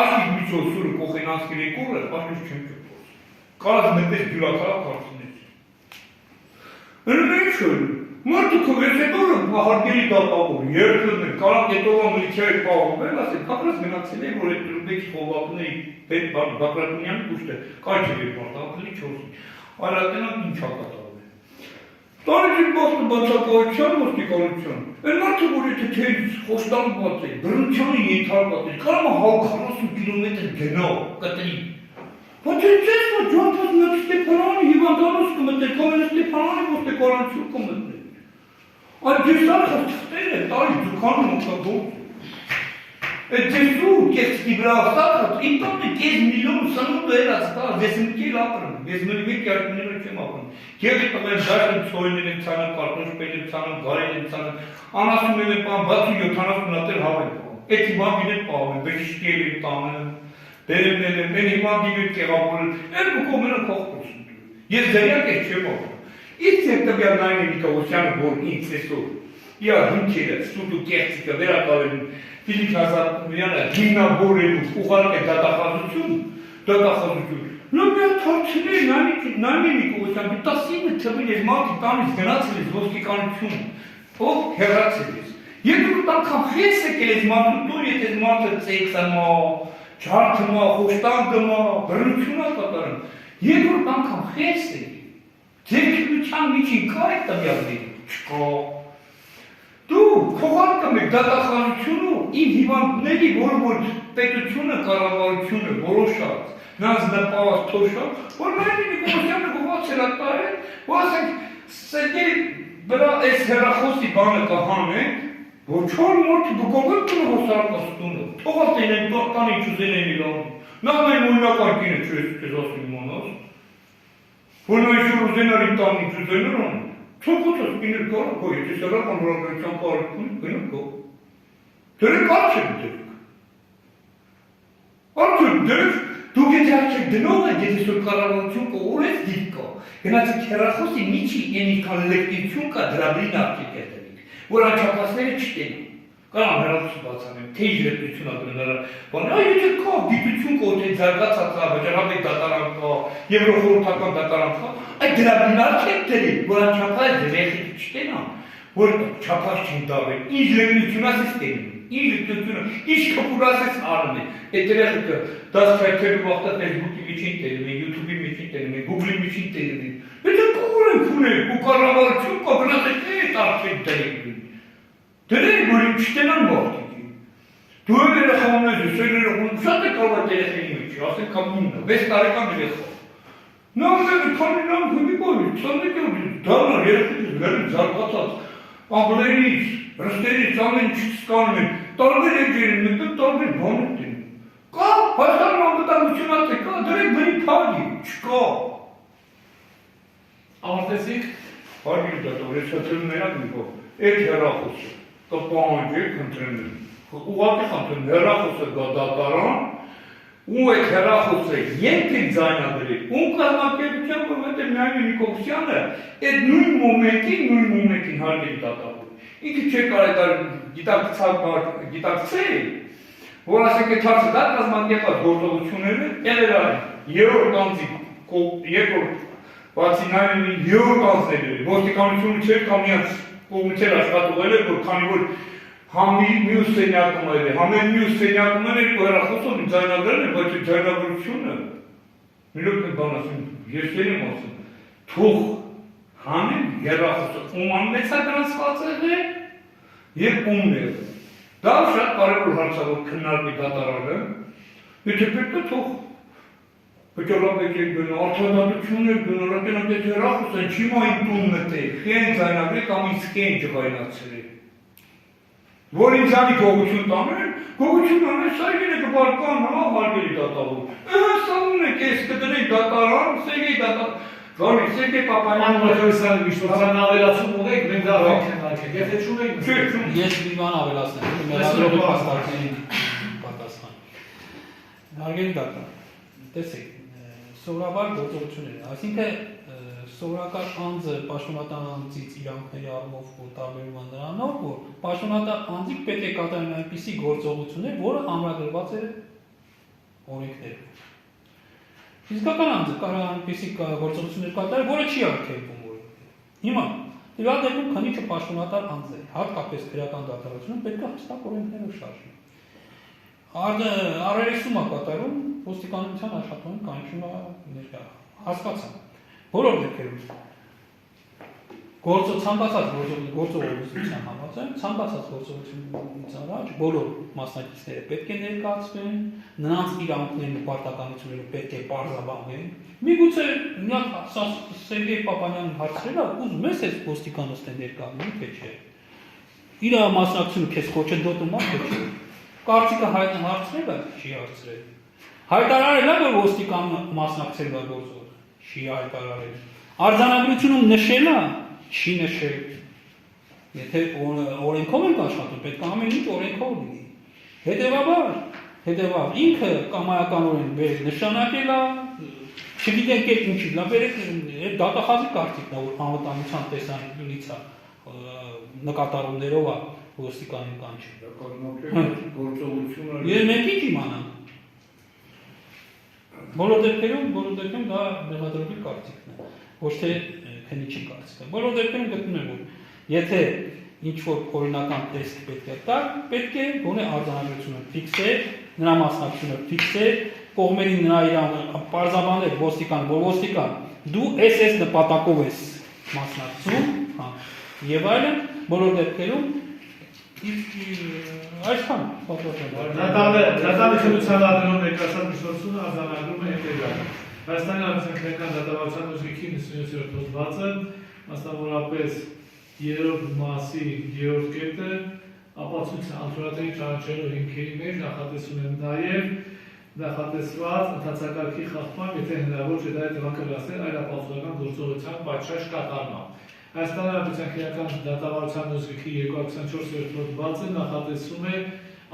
ասիկ միջով սուրը կողեն անցկել է կորը, աշկես չեմ չպոս։ Կարած մետես բյուրակարակ արցնեց։ Ընրմեն շոյն, մարդու կվես է դորը հարգելի դատավոր, երկրն է, կարակ հետովա մլիքյայի պաղում են, ասեն, կապրած գնացել է, որ այդ ռուբեքի խողվակնեի պետ բակրատունյանի կուշտ է, կայչ է մարդ, ակլի չորսին, այլատենակ ինչ հակատավ է։ Տարիքին բախտը բացակայության ոստիկանության, են մարդը, որ եթե թերից խոշտանված է, բռնությանը ենթարկված է, կարամը 40 կիլոմետր գնալ, կտրի։ Բայց ես որ ջանթաս մեկ Ստեփանյանի հիվանդանոց կմտնել, կամ Ստեփանյանի ոստիկանություն կմտնել։ Այդ դեսան խստեր է, տարի ձուկանում օգտագործում։ Դեսու կեսկի վրա ստացած, ինտոնը 5 միլիոն սնունդ վերացկա, դեսմիկի լապրն, դեսմիկի կյարկները չեմ ապրն։ Եվ տղեր դաշն ծոյներ են ցանում, կարտոշպել են ցանում, գարել են ցանում, անասում են պան 60-70 նատեր հավեն պան։ Էդ հիմա գինետ պահում են, բեշկել են տանը, բերեմնել են, են հիմա գինետ կեղավորել, էր բուկով մենակ հողպոսում։ Ես ձերյակ ես չեմ ապրն։ Իսկ հետևյալ նայն է Նիկողոսյանը, որ ինձ էսօր, իա հնքերը, ստուդու կեղծիկը վերակալեն Ֆիլիպ Նազարյանը հիմնավորելու ուղղակի դատախազություն, Նա մի հատ հարցրել, նայմի Նիկողոսյան, 19 թվին ես մարդի տանից գնացել ես ոստիկանություն, ով հեռացել ես։ Երկրորդ անգամ խես եկել ես մարդու տուն, եթե մարդը ծեքսամա, ջարդմա, խոշտանգմա, բռնությունա կատարում։ Երկրորդ անգամ խես եկել։ Ձերքրության միջին կա այդ տվյալները, չկա։ Դու քողարկում եք դատախազությունը իմ հիվանդների, որ պետությունը, կառավարությունը որոշած, նրանց նպատակ թոշակ, որ նայնի Նիկողոսյանը գողացել է տարել, որ ասենք Սերգեյ վրա այս հեռախոսի բանը կհանենք, որ չոր մորթի բուկողել կնը հոսարկաստունը, թողած են տանի չուզեն են իրանի, նախ նայն մույնական կինը չես ասում իմանաս, որ նայ շուր ուզենար իմ տանի չուզեներ անում, Չոքոտս կիներ կարը կո, եթե սերական հորագրության կարիքունի կնը կո, դրեք արչեք դրեք, արչեք դրեք, դուք եթե արչեք դնող եք, եթե սոր կառավարություն կո, օրես դիվ կա, գնացեք հեռախոսի միջի ենիկան լեկտիություն կա դրաբրին արչեք էտերիք, որ անչապասները չտենին, կարան հեռախոսի բացանեմ, թե իժետություն ադրնարը, բան, եթե կա, գիտություն կո, թե ձարգացածա, վճարաբեք դատարան կա, եվրոխորհրդական դատարան կա, այդ դրաբին արչեք դրի, որ անչապայ դրեխիք չտենա, որ չապաշ չին դավեն, ինչ լեգնություն ասես տենին, ինչ լեգնությունը, ինչ կպուր ասես արն է, այդ դրեխիքը դաս քայթելու վաղտա Facebook-ի միջին տերում են, YouTube-ի միջին տերում են, Google-ի միջին տերում են, եթե կուր են քունեք, ու կառավարություն կա, գնացեք էդ արչեք դրեք, դրեք, որ իմ չտենան մարդիկին, դու եմ երեխանում ես, սերերը խունում, շատ է կարող է երեխեի մեջ, ասենք կամ 9, 6 տարեկան երեխա Նա քանի նամ հույի բորի, 21 դառնար երեխեքից վերին զարգացած, անգլերից, ռստերից ամեն ինչ սկանում են, տարբեր էջերին մեկտեղ տարբեր բաներ դենում։ Կա, Հայաստանում անվտանգությունած է, կա, դրեք բրի փագի, չկա։ Ավարտեցիք։ Հարգելի դատոր, ես հացրում մենակ մի կող, այդ հեռախոսը, կպահանջեք ընտրենել, ուղղակի խնդրեմ, հեռախոսը գա դատարան, ու այդ հեռախոսը երբեք ձայնագրել, ում կազմակերպության, որովհետև միայն Նիկողոսյանը այդ նույն մոմենտին հարգելի դատավոր, ինքը չէ կարող գիտակցել, որ ասենք այդ հարցը դա կազմակերպած գործողությունները, եղել այն երրորդ անձի, երկրորդ բացի նայմին երրորդ անձներ, ոստիկանությունը չէր կամ միած կողմից էր աշխատողել էր, որ քանի որ Համի մյուս սենյակում էր, համեն մյուս սենյակում էր, հեռախոսում ձայնագրել էր, բայց ձայնագրությունը, միլոք մի բան ասում, ես եմ ասում, թող հանեն հեռախոսը, ում անմեցա գրանցված է և ումն է։ Դա շատ կարևոր հարցավոր քննարկի դատարանը, եթե պետք է թող վճռաբեք եք բնա, արդյադատություն եք բնա, ռատենակ այդ հեռախոս են, չի մա իմ տուն մտեք, խեն ձայնագրել կամ իսկ են ջղայնացրել։ Որ ինձանի գողություն տանեն, գողություն անեն, սա իրեն է կբարկան, հա, հարգելի դատավոր։ Ստանում եք ես կդնեք դատարան, Սերգեյ դատարան, Զորի, Սերգեյ Պապանյան Մակարոսյանի միջնորդան ավելացում ունեք, մենք դա վենք են արկեք, եթե չունեք, Ես մի բան ավելացնեմ, մերադրողի պաստարկներին պատասխան։ Հարգելի դատա, տեսեք, սովորաբար գործողություններ, այսինքն սովորական անձը պաշտոնատան անձից իրանքների առումով տարբերվում է նրանով, որ պաշտոնատան անձիկ պետք է կատարեն այնպիսի գործողություններ, որը ամրագրված է օրենքներով։ Իսկական անձը կարող է այնպիսի գործողություններ կատարել, որը չի արգելվում օրենքներով։ Հիմա դրա դեպքում քանիչը պաշտոնատար անձ է, հատկապես քրեական դատարանությունը պետք է հստակ օրենքներով շարժի։ Առերեսում է կատարում ոստիկանության աշխատանքի կանչումը ներկա հասկացա։ Բոլոր դեպքերում ցանկացած գործողության համաձայն, ցանկացած գործողությունից առաջ բոլոր մասնակիցները պետք է ներկայացվեն, նրանց իրանքներն ու պարտականությունները պետք է պարզաբանվեն։ Միգուցե մի հատ Սերգեյ Պապանյանն հարցրել է, ուզում ես այս ոստիկանոստեն ներկայացնի, թե չէ։ Իր մասնակցությունը քեզ կոչեն դոտում է, թե չէ։ Կարծիքը հարցրել է, չի հարցրել։ Հայտարարել է, որ ոստիկանը մասնակցել է գործով, չի հայտարարել։ Արձանագրությունում նշել է, չի նշել։ Եթե օրենքով ենք աշխատում, պետք է ամեն ինչ օրենքով լինի։ Հետևաբար ինքը կամայականորեն վեր նշանակել է, չգիտենք այդ ինչի, նա այդ դատախազի կարծիքն է, որ անվտանգության տեսանկյունից է նկատառումներով է ոստիկանին կանչի։ Գործողությունը Եվ մենք ինչ իմանանք։ Բոլոր դեպքերում դա մեղադրողի կարծիքն է, ոչ թե քննիչի կարծիքը։ Բոլոր դեպքերում գտնում եմ, որ եթե ինչ-որ օրինական տեսք պետք է տա, պետք է գոնե արձանագրությունը ֆիքսել, նրա մասնակցությունը ֆիքսել, կողմերին նրա իրավունքը պարզաբանել ոստիկան, որ ոստիկան դու այս նպատակով ես մասնակցում, եւ այլն, բոլոր դեպքերում այսքան Դատանի քննության անդրում ներկայացած միջոցությունը արձանագրում է ինտեգրալ։ Հայաստանի Հանրապետության դատավարության ուժգիքի 97-րդ հոդվածը, մասնավորապես 3-րդ մասի 3-րդ կետը ապացույցը անթորատերի ճանաչելու հիմքերի մեջ նախատեսում է նաև նախատեսված ընթացակարգի խախտման, եթե հնարավոր չէ դա հետևանքը վերացնել այլ ապացուցողական գործողության պատշաճ կատարմամբ։ Հայաստանի Հանրապետության քրեական դատավարության ուժգիքի 224-րդ հոդվածը նախատեսում է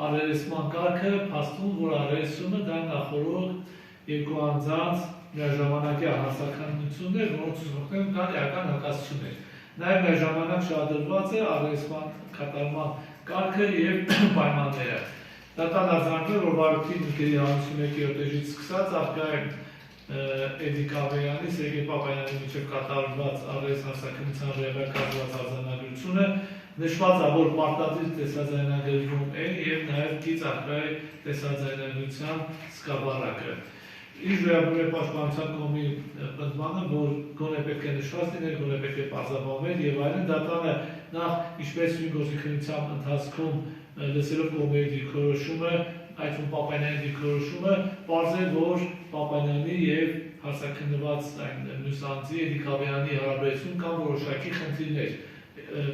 առերեսման կարգը, փաստում, որ առերեսումը դա նախորդ երկու անձանց միաժամանակյա հասարակությունն է, որոնց ուղղակի կան էական հակասություններ։ Նաև միաժամանակ շահադրված է առերեսման կատարման կարգը եւ պայմանները։ Դատան արձանագրել, որ վարույթի նկերի 51-րդ էջից սկսած ապկայ Էդիկ Ավեյանի, Սերգեյ Պապայանի միջև կատարված առերես հասարակության վերակազմված արձանագրությունը նշված է, որ պարտադիր տեսաձայնագրվում է եւ նաեւ գիծ ապկայ տեսաձայնագրության սկավառակը։ Ինչ վերաբերում է պաշտպանության կողմի պնդմանը, որ գոնե պետք է նշված լիներ, գոնե պետք է պարզաբանվել եւ այլն, դատանը նախ ինչպես նույն գործիքնության ընթացքում լսելով կողմերի դիրքորոշումը, այդ Պապայանի դիրքորոշումը, պարզել, որ Պապայանի եւ հարցաքննված այն մյուս անձի Էդիկ Ավեյանի հարաբերություն կան որոշակի խնդիրներ։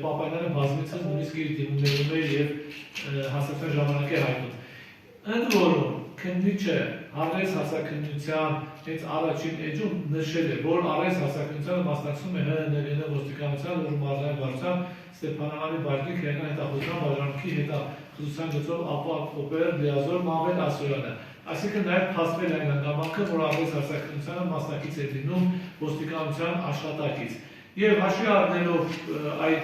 Պապայանը բազմիցս նույնիսկ իր դիմումներում է եւ հասարակական ժամանակ է հայտնում։ Ընդ որում քննիչը առերես հասարակության հենց առաջին էջում նշել է, որ առերես հասարակությանը մասնակցում է ՀՆՎ ոստիկանության ու մարզային Ստեփանավանի բաժնի քրեական հետախուզության բաժանմունքի հետախուզության գծով ապօպեր Լիազոր Մամեդ Ասուրյանը։ Այսինքն նաև փաստվել այն հանգամանքը, որ առերես հասարակությանը մասնակից է լինում ոստիկանության աշխատակից։ Եվ հաշվի առնելով այդ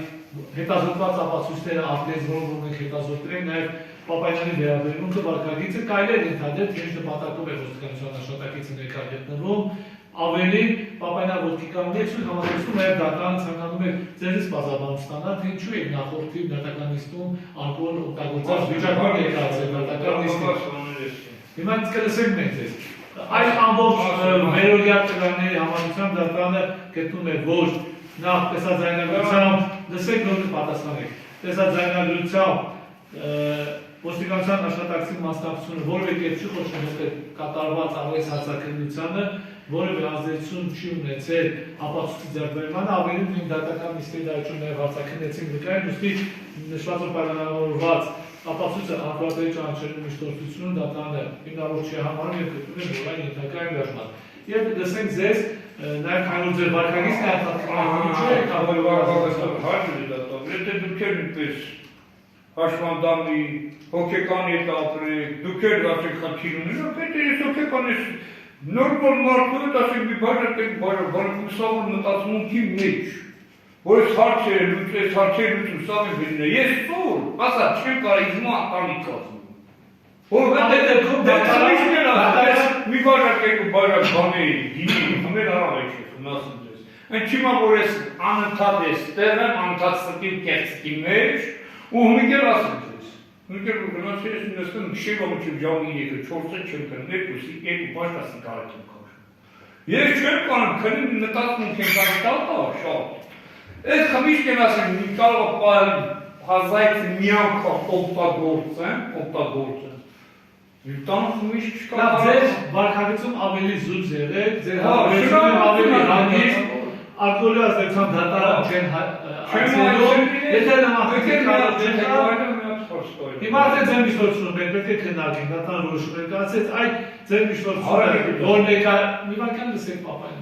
հետազոտված ապացույցները արտերձորում, որ մենք հետազոտել ենք, նաև Պապայանի վերաբերմունքը վարքագիծը կարելի է ենթադրել, թե ինչ նպատակով է ոստիկանության աշխատակիցը ներկա գտնվում, ավելին Պապայանի ոստիկանություն համատեսում նաև դատարանը ցանկանում է ձեզից բազաբանում ստանալ, թե ինչու եք նախորդին դատական նիստում ալկոհոլ օգտագործած վիճակում եկածել դատական նիստին։ Հիմա կլսենք մենք ձեզ։ Այս ամբողջ վերօրյա տվյալների համաձայնությամբ դատարանը գտնում է, որ նախ տեսաձայնագրությամբ լսեք նոր պատասխանեք։ Տեսաձայնագրությամբ ոստիկանության աշխատակցի մասնակցությունը որևէ կերպ չի խոշորել կատարված առերես հասարակությանը, որևէ ազդեցություն չի ունեցել ապացույցի ձեռքբերմանը, ավելին նույն դատական նիստերի դարաշրջանում նաև հարցաքննեցին վկայել, ուստի նշված պայմանավորված ապացույցը արտադրի ճանաչելու միջնորդությունը դատարանը հիմնավոր չի համարում եւ գտնում է, որ այն ենթակա է վերջնալ։ Եվ լսենք ձեզ նաև քանի որ ձեր վարքագիծն է Եթե դուք նույնպես հաշվանդամի հոգեկան եք ապրեք, դուք եք ասեք խնդիր ունենա, պետք է ես հոգեկան ես նորմալ մարդու հետ ասենք մի բաժակուսավոր մտածմունքի մեջ, որ ես հարցեր լուծում սավ եմ բերին է, ես ծոր, ասա չեմ կարա իզմա ատանիք ասում։ Մի բաժակ եք ու բաժակ բաների, գինի, հմեր արավ եք խնասում ձեզ։ Են չիմա, որ ես անընդհատ ես տեղ եմ, անընդհատ սրտիմ կեղծքի մեջ, ու հմիկեր ասեմ ձեզ։ Հմիկեր ու գնաց ես նստեմ, գիշերվա մինչև ժամը 3-ը, 4-ը չեմ կրում, 2 բաժնասին կարետ եմ քաշում։ Ես չեմ կանեմ, քնին նտածմունք եմ կարետալ տա, շատ։ Այս խմիշք եմ ասեմ, մի կարող պայլ հազայց մի անգամ օգտագործեմ, Տան խմիշք չկա։ Լավ, ձեր վարքագծում ավելի զուտ եղել, ձեր հարաբերությունները ավելի հանգիստ, ալկոհոլի ազդեցության դատարան չեն այցելում, եթե նամակներ կարող չեն տալ, պրոստոյ։ Հիմա արդեն ձեր միջնորդությունը մենք պետք է քննարկենք, դատան որոշումներ կայացեց, այդ ձեր միջնորդությունը, որ ներկա մի բան լսեք պապային։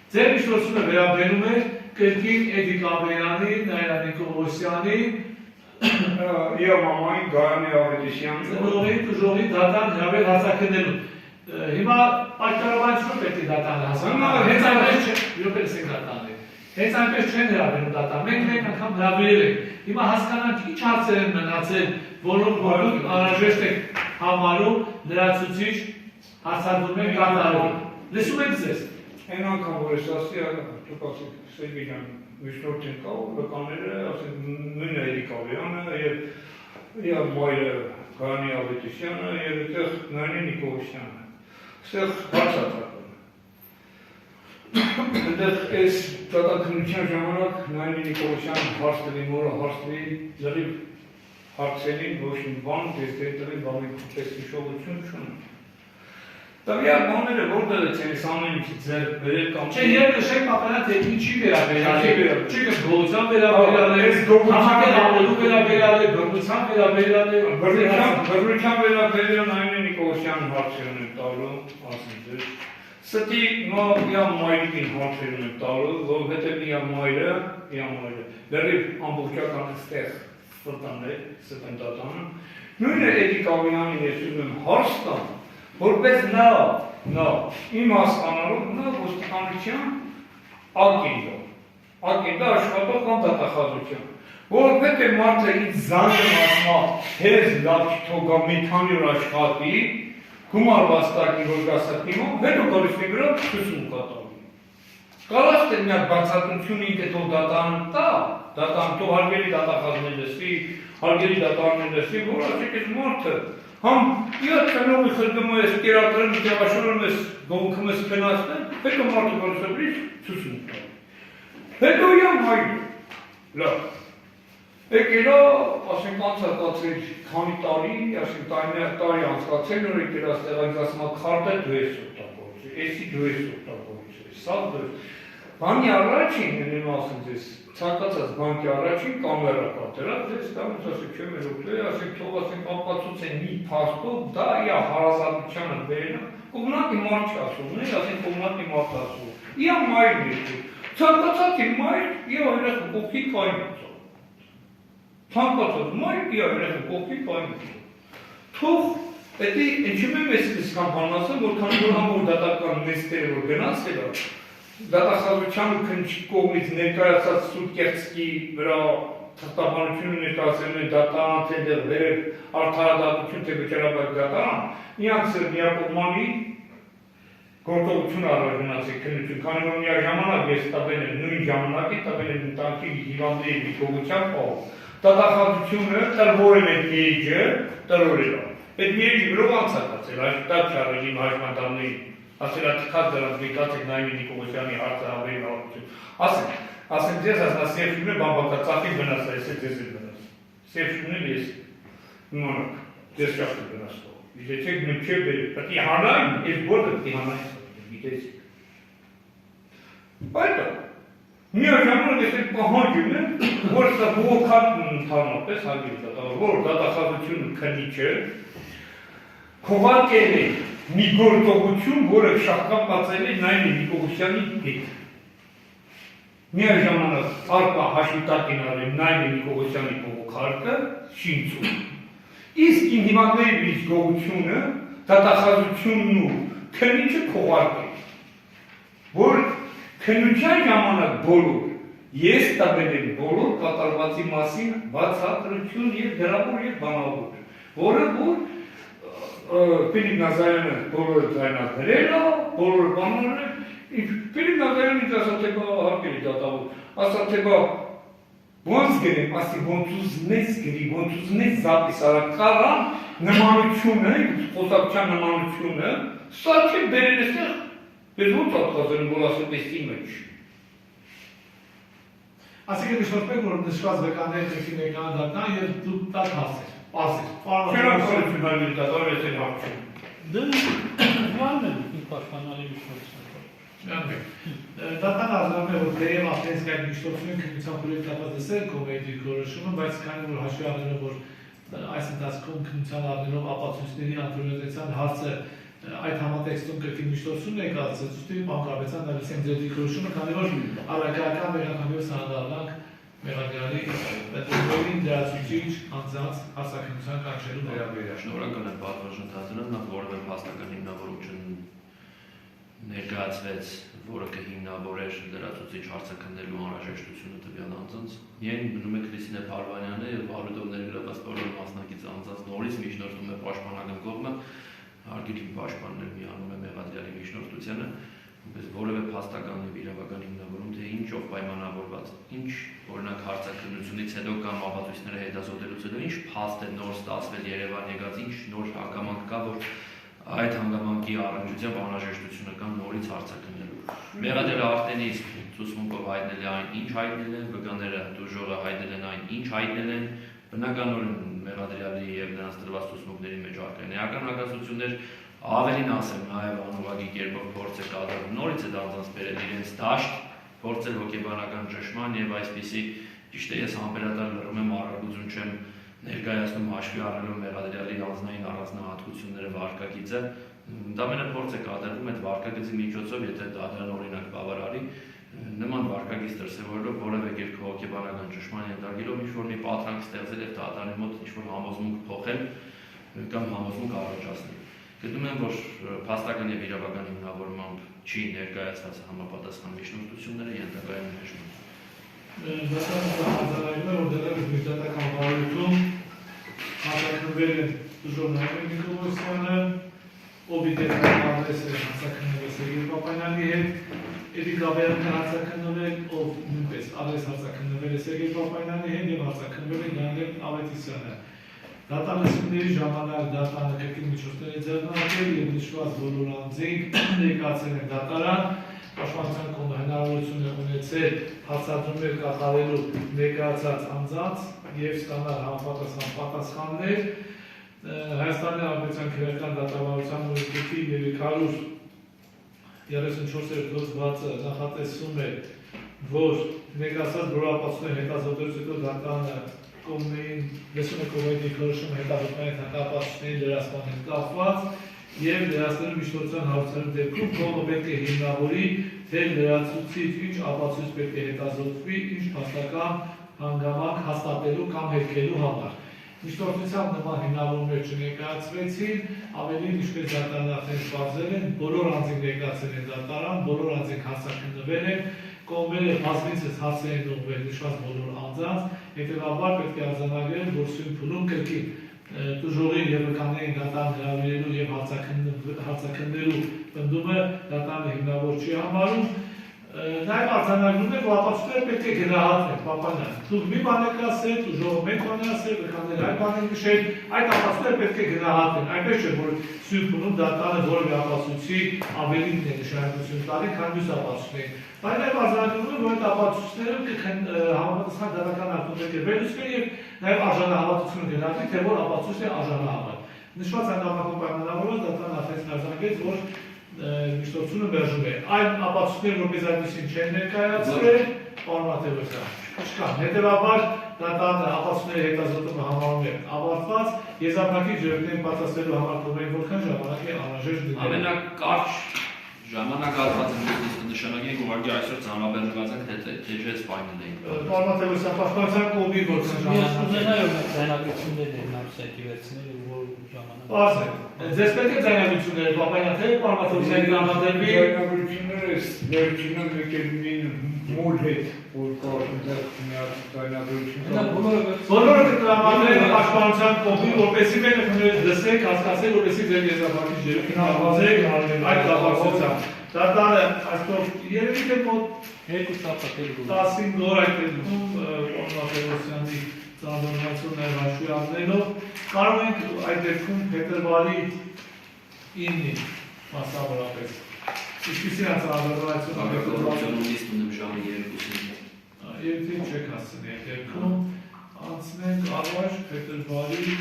Ձեր միջնորդությունը վերաբերում է կրկին Էդիկ Աբերյանի, Նաիրա Նիկոլոսյանի, Եվ մամային Գայանի Ավետիսյան Ժողովի դատան հրավեր հարձակնելու։ Հիմա պայքարաբանությունը պետք է դատան հասկանալ։ Հենց այնպես չէ, յոպես է դատանը։ Հենց այնպես չեն հրավերում դատան։ Մենք մեկ անգամ հրավերել ենք։ Հիմա հասկանանք ինչ հարցեր են մնացել, որոնք որոնք անհրաժեշտ է համարում լրացուցիչ հարձակումներ կատարում։ Լսում եք ձեզ։ Այն անգամ որ ես ասի, դուք ասեք Սերգեյ ջան, միջնորդին կա, լկաները, ասենք նույնը Էդիկ Աբերյանը եւ մայրը Գայանի Ավետիսյանը եւ այդտեղ Նայիրի Նիկոլոսյանը։ Այստեղ հարց է ծագում։ Այդտեղ այս դատաքննության ժամանակ Նայիրի Նիկոլոսյանը հարց տվի, մորը հարց տվի, լրիվ հարցերին ոչ մի բան, դեստետերի բանի տեսնիշողություն չունի։ Տվյալ բաները որտեղ է ցես ամեն ինչի ձեր վերել կամ Չէ, երբ նշեք պապանա թե ինչի վերաբերյալ, չի գողության վերաբերյալ է, համակարգելու վերաբերյալ է, բռնության վերաբերյալ է, բռնության վերաբերյալ Նայիրի Նիկոլոսյանի հարցերն են տալու, ասեմ ձեզ։ Ստի նո մայրիկին հարցերն են տալու, որովհետև մայրը լրիվ ամբողջական ստեղ ստանն է, ստանդարտանը։ Նույնը Էդիկ Աբերյանին ես ուզում հարց տամ, որպես նա իմ հասկանալով նա ոստիկանության ակենդա աշխատող կամ դատախազության, որովհետև մարդը ինձ զանգը մասնա հեզ լավ չթողա մի քանի օր աշխատի, գումար վաստակի որ գասակի մոտ, հետո գալիս է վրա ցույցում կատարում։ Կարաստ է միակ բացատրությունը ինքը թող դատան տա, դատան թող հարգելի դատախազներ լսի, հարգելի դատարաններ լսի, որ ասեք այս մարդը Համ իհատ կնոմի խրգմը ես կերակրում միջավաշորում ես գոնքում ես կնասնեմ, հետո մարդը գորսոբրից ծուսում կա։ Հետո յամ հայր, լավ, եկելա, ասենք անցակացել քանի տարի, ասենք տարի անցկացել, որ եկելա ստեղանք ասմա քարտը դու ես օգտագործի, էսի դու ես օգտագործի, սա դու բանի առաջին եմ ասում ձեզ, ցանկացած բանկի առաջին կամերա կա, դրա ձեզ կամ ասեք չեմ երոքտե, ասեք թող ասենք ապացուցեն մի փաստով, դա իա հարազատությանը բերելը, կողմնակի մարդ չասում, ասենք կողմնակի մարդ ասում, իա մայր ներկու, ցանկացած իմ մայր, իա երեխը կողքի կային ուցով, ցանկացած մայր, իա երեխը կողքի կային ուցով, թող, էդի ինչում եմ ես իսկան բանասը, որ քանի որ համոր դատական մեստերը որ գնացել է, դատախազության ու քննչի կողմից ներկայացած սուտ կեղծքի վրա թղթաբանությունը ներկայացել են դատարան, թե դեռ վերև արդարադատություն, թե վճարաբար դատարան, իրանց միակողմանի գործողություն առավելնացի քննություն, քանի որ միաժամանակ ես տվել եմ նույն ժամանակի, տվել եմ ընտանիքի հիվանդների վիճողության պահով, դատախազությունը տրվորել է միեջը, տրորել է, այդ միեջը գրով անցակացել, այս տակ չարել իմ հաշմանդամներին, ասել ատքած դրանց դիկացեք Նայիրի Նիկոլոսյանի հարցը ավելի հավաքություն։ Ասենք ձեզ ասնա սերշունը բամբակացախի վնաս է, ես է ձեզ է վնաս։ Սերշունը ես նմանակ, ձեզ ճախ է վնաս տող։ Իջեցեք նմ չէ բերի, պտի հանային, ես բորդը պտի հանային սատկել, գիտեցիք։ Այդ է, մի աժամանը ես այդ պահանջում եմ, որ սա բողոքատն ընդհանրապես հագիր դատավոր, որ դատախազությունը քնիչը, քողարկել է մի գործողություն, որը շահկապված է Նայիրի Նիկոլոսյանի հետ։ Միաժամանակ արկա հաշվիտակին արել Նայիրի Նիկոլոսյանի բողոքարկը շինցում։ Իսկ իմ հիվանդների վիճողությունը, դատախազությունն ու քննիչը քողարկել, որ քննության ժամանակ բոլոր, ես տվել եմ բոլոր կատարվածի մասին բացատրություն և գրավոր և բանավոր, որը որ Ֆիլիպ Նազարյանը բոլորը ձայնագրել է, բոլորը բանորը, Ֆիլիպ Նազարյանը ինձ ասա թե բա հարկելի դատավոր, ասա թե բա ոնց գրեմ, ասի ոնց ուզնես գրի, ոնց ուզնես զապիս արա, կարան նմանությունը, խոսակցության նմանությունը, սա չէ բերել էստեղ, ես ոնց ատխազերում, որ ասում էստի մեջ։ Ասեք է միշտորպեք, որ նշված վեկաններ մեկին եկան դատան և դու տակ հասեր, պասեր, Չերակորություն հայմիլ դատավոր ես են հապչում։ Դե վարն եմ իմ պաշտպանալի միջնորդություն։ Դատան արժանում է, որ դերև ապենսկային միջնորդություն քննության պրոյեկտ կապած դեսել կոմեդի գորոշումը, բայց քանի որ հաշվի առնելով, որ այս ընթացքում քննության առնելով ապացույցների անդրոյության հարցը այդ համատեքստում կրկին միշտոցում ներկայացած, ուստի մանկարվեցան նայել են ձեր դիրքորոշումը, քանի որ առաքայական վերականգնվեց սանադառնանք մեղադրյալի պետրոլին դրացուցիչ անձանց հասարակության կանչելու վերաբերյալ։ Շնորհակալ եմ պատվարժան Թատրոնյան, նա որևէ փաստական հիմնավորություն ներկայացվեց, որը կհիմնավորեր լրացուցիչ հարցաքննելու անհրաժեշտությունը տվյալ անձանց։ Միայն մնում է Քրիստինե Փարվանյանը եւ Արուդով ներգրաված բոլոր մասնակից անձանց նորից միջնորդում է պաշտպանական կողմը, հարգելի պաշտպաններ միանում է մեղադրյալի միջնորդությանը, բայց որևէ փաստական եւ իրավական հիմնավորում թե ինչով պայմանավորված, ինչ օրինակ հարցաքննությունից հետո կամ ապացույցները հետազոտելուց հետո ինչ փաստ է նոր ստացվել Երևան եկած, ինչ նոր հանգամանք կա, որ այդ հանգամանքի առնչությամբ անհրաժեշտությունը կան նորից հարցաքննելու։ Մեղադրյալը արդեն իսկ ցուցմունքով հայտնել է այն, ինչ հայտնել են, վկաները դժողը հայտնել են այն, ինչ հայտնել են, բնականորեն մեղադրյալի եւ նրանց տրված ցուցմունքների մեջ առկա են էական հակասություններ, ավելին ասեմ նաեւ անուղղակի կերպով փորձ է կատարվում նորից է դարձած բերել իրենց դաշտ, փորձել հոգեբանական ճշմարտ եւ այսպիսի ճիշտ է ես համբերատար լռում եմ առավոտություն չեմ ներկայացնում հաշվի առնելով մեղադրյալի անձնային առանձնահատկությունները վարկագիծը, ընդամենը փորձ է կատարվում այդ վարկագծի միջոցով, եթե դատարան օրինակ բավարարի, նման վարկագիծ դրսևորելով որևէ կերպ հոգեբանական ճշմարտ ենթարկելով ինչ-որ մի պատրանք ստեղծել եւ դատարանի մոտ ինչ-որ համոզմունք փոխել կամ համոզմունք առաջացնել։ Գտնում եմ, որ փաստական եւ իրավական հիմնավորմամբ չի ներկայացված համապատասխան միջնորդությունները ենթակայում հեշտում։ Դասական որ դեռևս միջդատական վարույթում հասարակնվել են ժողովրդի Նիկոլոսյանը, ով իդեալական adres է հասարակնվել Սերգեյ Պապանյանի հետ, Էդի Գաբերյանը հասարակնվել, ով նույնպես adres հասարակնվել է Սերգեյ Պապանյանի հետ եւ հասարակնվել է Դանիել Ավետիսյանը։ Դատանությունների ժամանակ դատանը կրկին միջոցներ է ձեռնարկել եւ նշված բոլոր անձինք ներկայացել են դատարան, պաշտպանության կողմը հնարավորություն է ունեցել հացադրումներ կատարելու ներկայացած անձանց եւ ստանալ համապատասխան պատասխաններ։ Հայաստանի Հանրապետության քրեական դատավարության օրենքի 334-րդ հոդվածը նախատեսում է, որ ներկայացած բոլոր ապացույցները հետազոտելուց հետո դատանը կողմերին լսում է կողմերի դիրքորոշումը հետազոտման հակապատասխանների լրացման հետ կապված եւ լրացնելու միջնորդության հարցերի դեպքում կողմը պետք է հիմնավորի, թե լրացուցիչ ինչ ապացույց պետք է հետազոտվի, ինչ փաստական հանգամանք հաստատելու կամ հերքելու համար։ Միջնորդությամբ նման հիմնավորումներ չներկայացվեցին, ավելին ինչպես դատարանը արդեն շարժել են, բոլոր անձինք ներկայացել են դատարան, բոլոր անձինք հասարակնվել են, կողմերը բազմիցս հարցեր են ուղղվել նշված բոլոր անձանց, հետևաբար պետք է արձանագրել, որ սույն փուլում կրկին դժողին եւ վկաներին դատարան հրավիրելու եւ հարցաքննելու պնդումը դատարանը հիմնավոր չի համարում։ Նաև արձանագրում է, որ ապացույցները պետք է գնահատվեն, Պապանյան։ Դուք մի բան եք ասել, դժողը մեկ բան է ասել, վկաները այլ բան են նշել, այդ ապացույցները պետք է գնահատվեն։ Այնպես չէ, որ սույն փուլում դատարանը որևէ ապացույցի ավելին է նշանակություն տալի, քան մյուս ապացույցներին։ Բայց նաև արձանագրում է, որ այդ ապացույցները համապատասխան դատական ակտներ կվերլուծվեն եւ նաև արժանահավատություն գնահատվի, թե որ ապացույցն է արժանահավատ։ Նշված այդ ապակում պայմանավորված դատարանը արդեն արձանագրեց, որ միջնորդությունը մերժում է։ Այն ապացույցները, որպես այդպեսին չեն ներկայացրել, պարոն Մաթեոսյան, չկան։ Հետևաբար դատարանը ապացույցների հետազոտումը համարում է ավարտված, եզրափակիչ ժողովրդին պատասխանելու համար կողմերին որքան ժամանակ է անհրաժեշտ դնել։ Ամենակարճ ժամանակահատվածը նշանակենք ուղղակի այսօր ծանրաբեռնված ենք, թե չէ սպայնել ենք։ Պարոն Մաթեոսյան, պաշտպանության կողմի որքան ժամանակ Ես ձայնագրություններ են ապսայթի վերցնել որ ժամանակ։ Պարզ է։ Ձեզ պետք է ձայնագրությունները, Պապանյան, թե պարոն Մաթեոսյանի ժամանակվի Ձայնագրությունները վերջինը եկել մոլ հետ, որ կարող է ձայնագրություն։ Բոլորը կտրամադրեն պաշտպանության կողմին, որպեսզի մենք քննարկել լսենք, հասկացենք, որպեսզի ձեր եզրափակիչ ջերմին հավաքեք այդ կապակցությամբ։ Դատարանը այսօր երևի թե մոտ 2 շաբաթ 15 օր այդ դեպքում պարոն Մաթեոսյանի ծանոթությունն է հաշվի առնելով կարող ենք այդ դեպքում փետրվարի 9-ին մասնավորապես ինչպեսի է ծանոթությունն նիստ ունեմ ժամը 2-ին։ Եթե չեք հասցնի այդ դեպքում անցնենք առաջ փետրվարի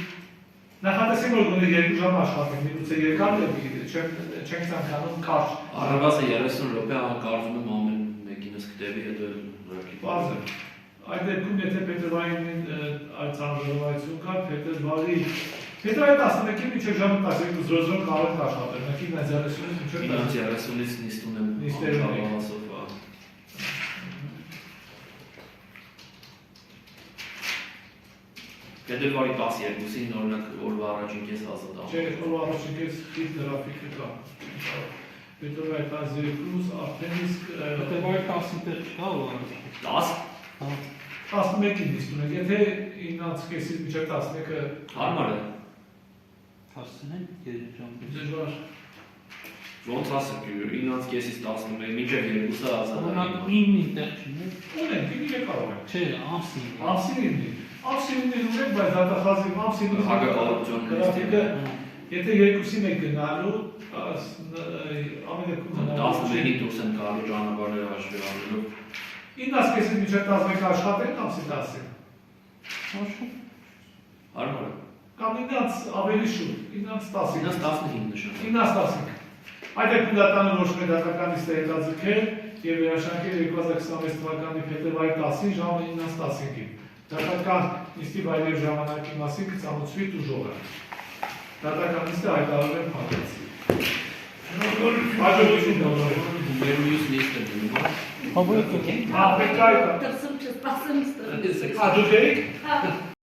նախատեսենք որ գոնե 2 ժամ աշխատենք, միգուցե երկար է, չենք ցանկանում կարճ։ Առնվազն 30 րոպե կարծում եմ ամեն մեկինս կտևի հետո Պարզ է։ այդ դեպքում եթե փետրվարին այդ ծանրագործություն կար, փետրվարի 11-ի մինչև ժամը 12:00 կարող եք աշխատել, մենք 9:30-ից մինչև 9:30-ից նիստ ունեմ Նիստեր ունեք։ հավասով։ Փետրվարի 12-ին օրինակ օրվա առաջին կես ազատ Չէ, օրվա առաջին կես խիտ գրաֆիկը կա։ Փետրվարի 12-ից արդեն իսկ Փետրվարի 10-ին տեղ չկա ու 10 հա 11-ին նիստ ունենք, եթե 9:30-ից մինչև 11-ը հարմար է։ 10-ին ժամ։ դժվար Ոնց ասեք 9:30-ից 11 մինչև 2-ը ազատ Օրինակ է։ 9-ին տեղ չունի։ ունենք, ինքը կարող ենք։ Չէ, ամսին։ Ամսին ունենք, բայց դատախազի ամսին Հակակալություն գրաֆիկը եթե երկուսին եք գնալու, ամեն դեպքում 11-ին դուրս են գալու ճանապարհները հաշվի առնելով։ 9:30-ից մինչև 11 աշխատենք, ամսի 10-ին։ Հարմար է։ Կամ 9 ավելի շուտ, 9:10-ին։ 9:15 նշան։ 9:15։ Այդ դեպքում դատանը որոշում է դատական նիստը հետաձգել եւ վերաշարքել 2026 թվականի փետրվարի 10-ին ժամը 9:15-ին։ Դատական նիստի վայրի ժամանակի մասին կցանուցվի տուժողը։ Դատական նիստը հայտարարվել է փակեցի։ Հաջողություն դառնալու։ Մեր մյուս նիստը դնում է։ Հա, Հա, պետք է այդ։ Դրսում չսպասեմ ստը։ Հաջող եք։ Հա